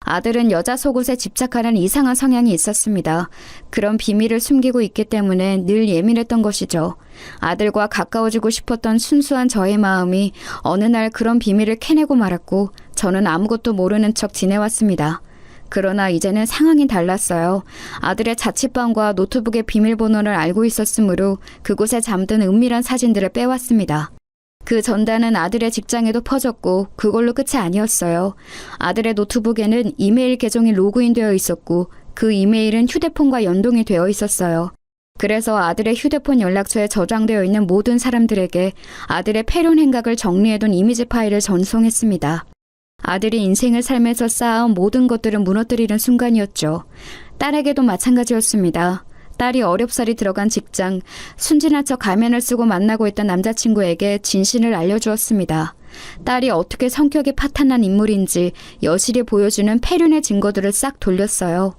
아들은 여자 속옷에 집착하는 이상한 성향이 있었습니다. 그런 비밀을 숨기고 있기 때문에 늘 예민했던 것이죠. 아들과 가까워지고 싶었던 순수한 저의 마음이 어느 날 그런 비밀을 캐내고 말았고 저는 아무것도 모르는 척 지내왔습니다. 그러나 이제는 상황이 달랐어요. 아들의 자취방과 노트북의 비밀번호를 알고 있었으므로 그곳에 잠든 은밀한 사진들을 빼왔습니다. 그 전단은 아들의 직장에도 퍼졌고 그걸로 끝이 아니었어요. 아들의 노트북에는 이메일 계정이 로그인되어 있었고 그 이메일은 휴대폰과 연동이 되어 있었어요. 그래서 아들의 휴대폰 연락처에 저장되어 있는 모든 사람들에게 아들의 폐륜 행각을 정리해둔 이미지 파일을 전송했습니다. 아들이 인생을 살면서 쌓아온 모든 것들을 무너뜨리는 순간이었죠. 딸에게도 마찬가지였습니다. 딸이 어렵사리 들어간 직장, 순진한 척 가면을 쓰고 만나고 있던 남자친구에게 진실을 알려주었습니다. 딸이 어떻게 성격이 파탄난 인물인지 여실히 보여주는 폐륜의 증거들을 싹 돌렸어요.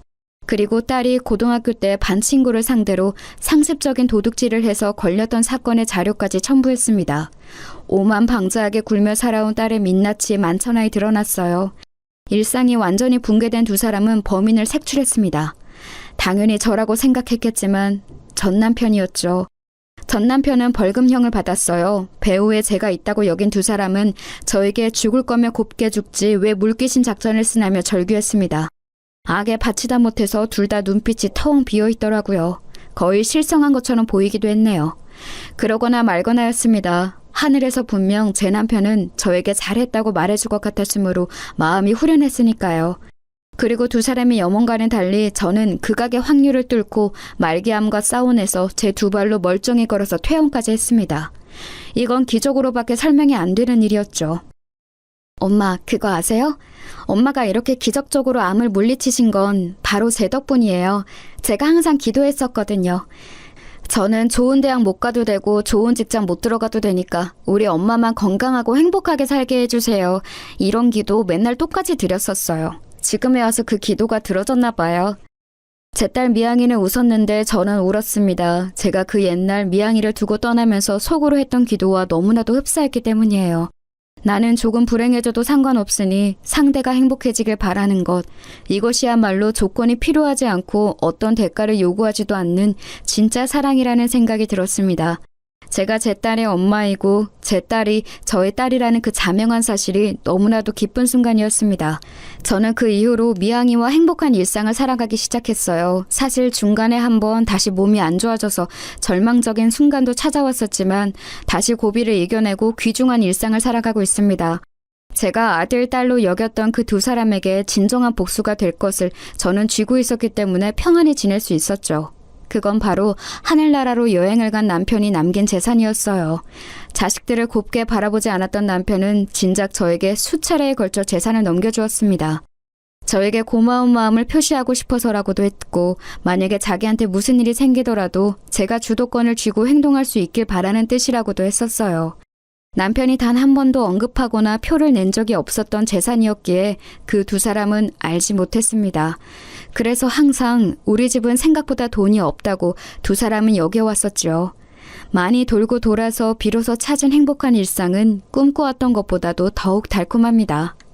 그리고 딸이 고등학교 때 반 친구를 상대로 상습적인 도둑질을 해서 걸렸던 사건의 자료까지 첨부했습니다. 오만방자하게 굴며 살아온 딸의 민낯이 만천하에 드러났어요. 일상이 완전히 붕괴된 두 사람은 범인을 색출했습니다. 당연히 저라고 생각했겠지만 전 남편이었죠. 전 남편은 벌금형을 받았어요. 배후에 제가 있다고 여긴 두 사람은 저에게 죽을 거면 곱게 죽지 왜 물귀신 작전을 쓰냐며 절규했습니다. 악에 바치다 못해서 둘 다 눈빛이 텅 비어있더라고요. 거의 실성한 것처럼 보이기도 했네요. 그러거나 말거나였습니다. 하늘에서 분명 제 남편은 저에게 잘했다고 말해줄 것 같았으므로 마음이 후련했으니까요. 그리고 두 사람이 염원과는 달리 저는 극악의 확률을 뚫고 말기암과 싸워내서 제 두 발로 멀쩡히 걸어서 퇴원까지 했습니다. 이건 기적으로밖에 설명이 안 되는 일이었죠. 엄마, 그거 아세요? 엄마가 이렇게 기적적으로 암을 물리치신 건 바로 제 덕분이에요. 제가 항상 기도했었거든요. 저는 좋은 대학 못 가도 되고 좋은 직장 못 들어가도 되니까 우리 엄마만 건강하고 행복하게 살게 해주세요. 이런 기도 맨날 똑같이 드렸었어요. 지금에 와서 그 기도가 들어졌나 봐요. 제 딸 미양이는 웃었는데 저는 울었습니다. 제가 그 옛날 미양이를 두고 떠나면서 속으로 했던 기도와 너무나도 흡사했기 때문이에요. 나는 조금 불행해져도 상관없으니 상대가 행복해지길 바라는 것. 이것이야말로 조건이 필요하지 않고 어떤 대가를 요구하지도 않는 진짜 사랑이라는 생각이 들었습니다. 제가 제 딸의 엄마이고 제 딸이 저의 딸이라는 그 자명한 사실이 너무나도 기쁜 순간이었습니다. 저는 그 이후로 미양이와 행복한 일상을 살아가기 시작했어요. 사실 중간에 한번 다시 몸이 안 좋아져서 절망적인 순간도 찾아왔었지만 다시 고비를 이겨내고 귀중한 일상을 살아가고 있습니다. 제가 아들, 딸로 여겼던 그 두 사람에게 진정한 복수가 될 것을 저는 쥐고 있었기 때문에 평안히 지낼 수 있었죠. 그건 바로 하늘나라로 여행을 간 남편이 남긴 재산이었어요. 자식들을 곱게 바라보지 않았던 남편은 진작 저에게 수차례에 걸쳐 재산을 넘겨주었습니다. 저에게 고마운 마음을 표시하고 싶어서라고도 했고, 만약에 자기한테 무슨 일이 생기더라도 제가 주도권을 쥐고 행동할 수 있길 바라는 뜻이라고도 했었어요. 남편이 단 한 번도 언급하거나 표를 낸 적이 없었던 재산이었기에 그 두 사람은 알지 못했습니다. 그래서 항상 우리 집은 생각보다 돈이 없다고 두 사람은 여겨왔었죠. 많이 돌고 돌아서 비로소 찾은 행복한 일상은 꿈꾸었던 것보다도 더욱 달콤합니다.